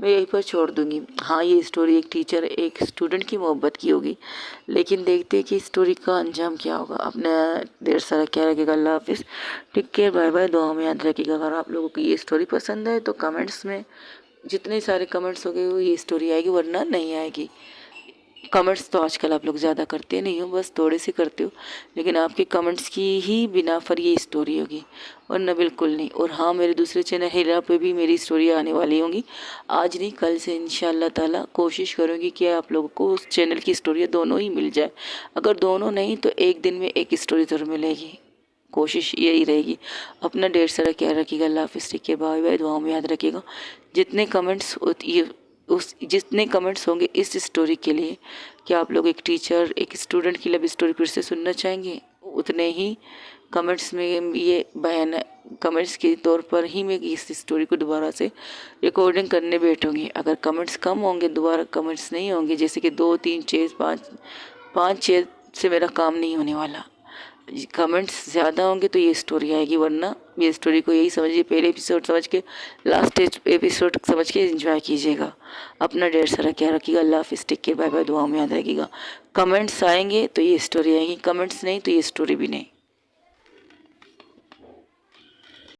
मैं यहीं पर छोड़ दूँगी। हाँ, ये स्टोरी एक टीचर एक स्टूडेंट की मोहब्बत की होगी, लेकिन देखते हैं कि स्टोरी का अंजाम क्या होगा। अपना ढेर सारा क्या रखेगा। अल्लाह हाफिज़, टेक केयर, बाय बाय, दुआ में याद रखिएगा। अगर आप लोगों को ये स्टोरी पसंद है तो कमेंट्स में जितने सारे कमेंट्स हो गए वो ये स्टोरी आएगी, वरना नहीं आएगी। कमेंट्स तो आजकल आप लोग ज़्यादा करते नहीं हो, बस थोड़े से करते हो, लेकिन आपके कमेंट्स की ही बिना पर ये स्टोरी होगी, वरना बिल्कुल नहीं। और हाँ, मेरे दूसरे चैनल हिरा पे भी मेरी स्टोरी आने वाली होंगी, आज नहीं कल से इंशाल्लाह ताला। कोशिश करूँगी कि आप लोगों को उस चैनल की स्टोरी दोनों ही मिल जाए। अगर दोनों नहीं तो एक दिन में एक स्टोरी ज़रूर मिलेगी, कोशिश यही रहेगी। अपना ढेर सारा ख्याल रखिएगा। अल्लाह हाफिज़, टेक केयर, बाय बाय, दुआओं में याद रखिएगा। जितने कमेंट्स होंगे इस स्टोरी के लिए कि आप लोग एक टीचर एक स्टूडेंट की लव स्टोरी फिर से सुनना चाहेंगे, उतने ही कमेंट्स में ये बयान कमेंट्स के तौर पर ही मैं इस स्टोरी को दोबारा से रिकॉर्डिंग करने बैठूँगी। अगर कमेंट्स कम होंगे, दोबारा कमेंट्स नहीं होंगे, जैसे कि 2 3 6 5 5 6 से मेरा काम नहीं होने वाला। कमेंट्स ज़्यादा होंगे तो ये स्टोरी आएगी, वरना ये स्टोरी को यही समझिए, पहले एपिसोड समझ के लास्ट एपिसोड समझ के एंजॉय कीजिएगा। अपना ढेर सारा ख्याल रखिएगा। अल्लाह हाफिज़, टेक केयर, बाय बाय, दुआ में याद रखिएगा। कमेंट्स आएंगे तो ये स्टोरी आएगी, कमेंट्स नहीं तो ये स्टोरी भी नहीं।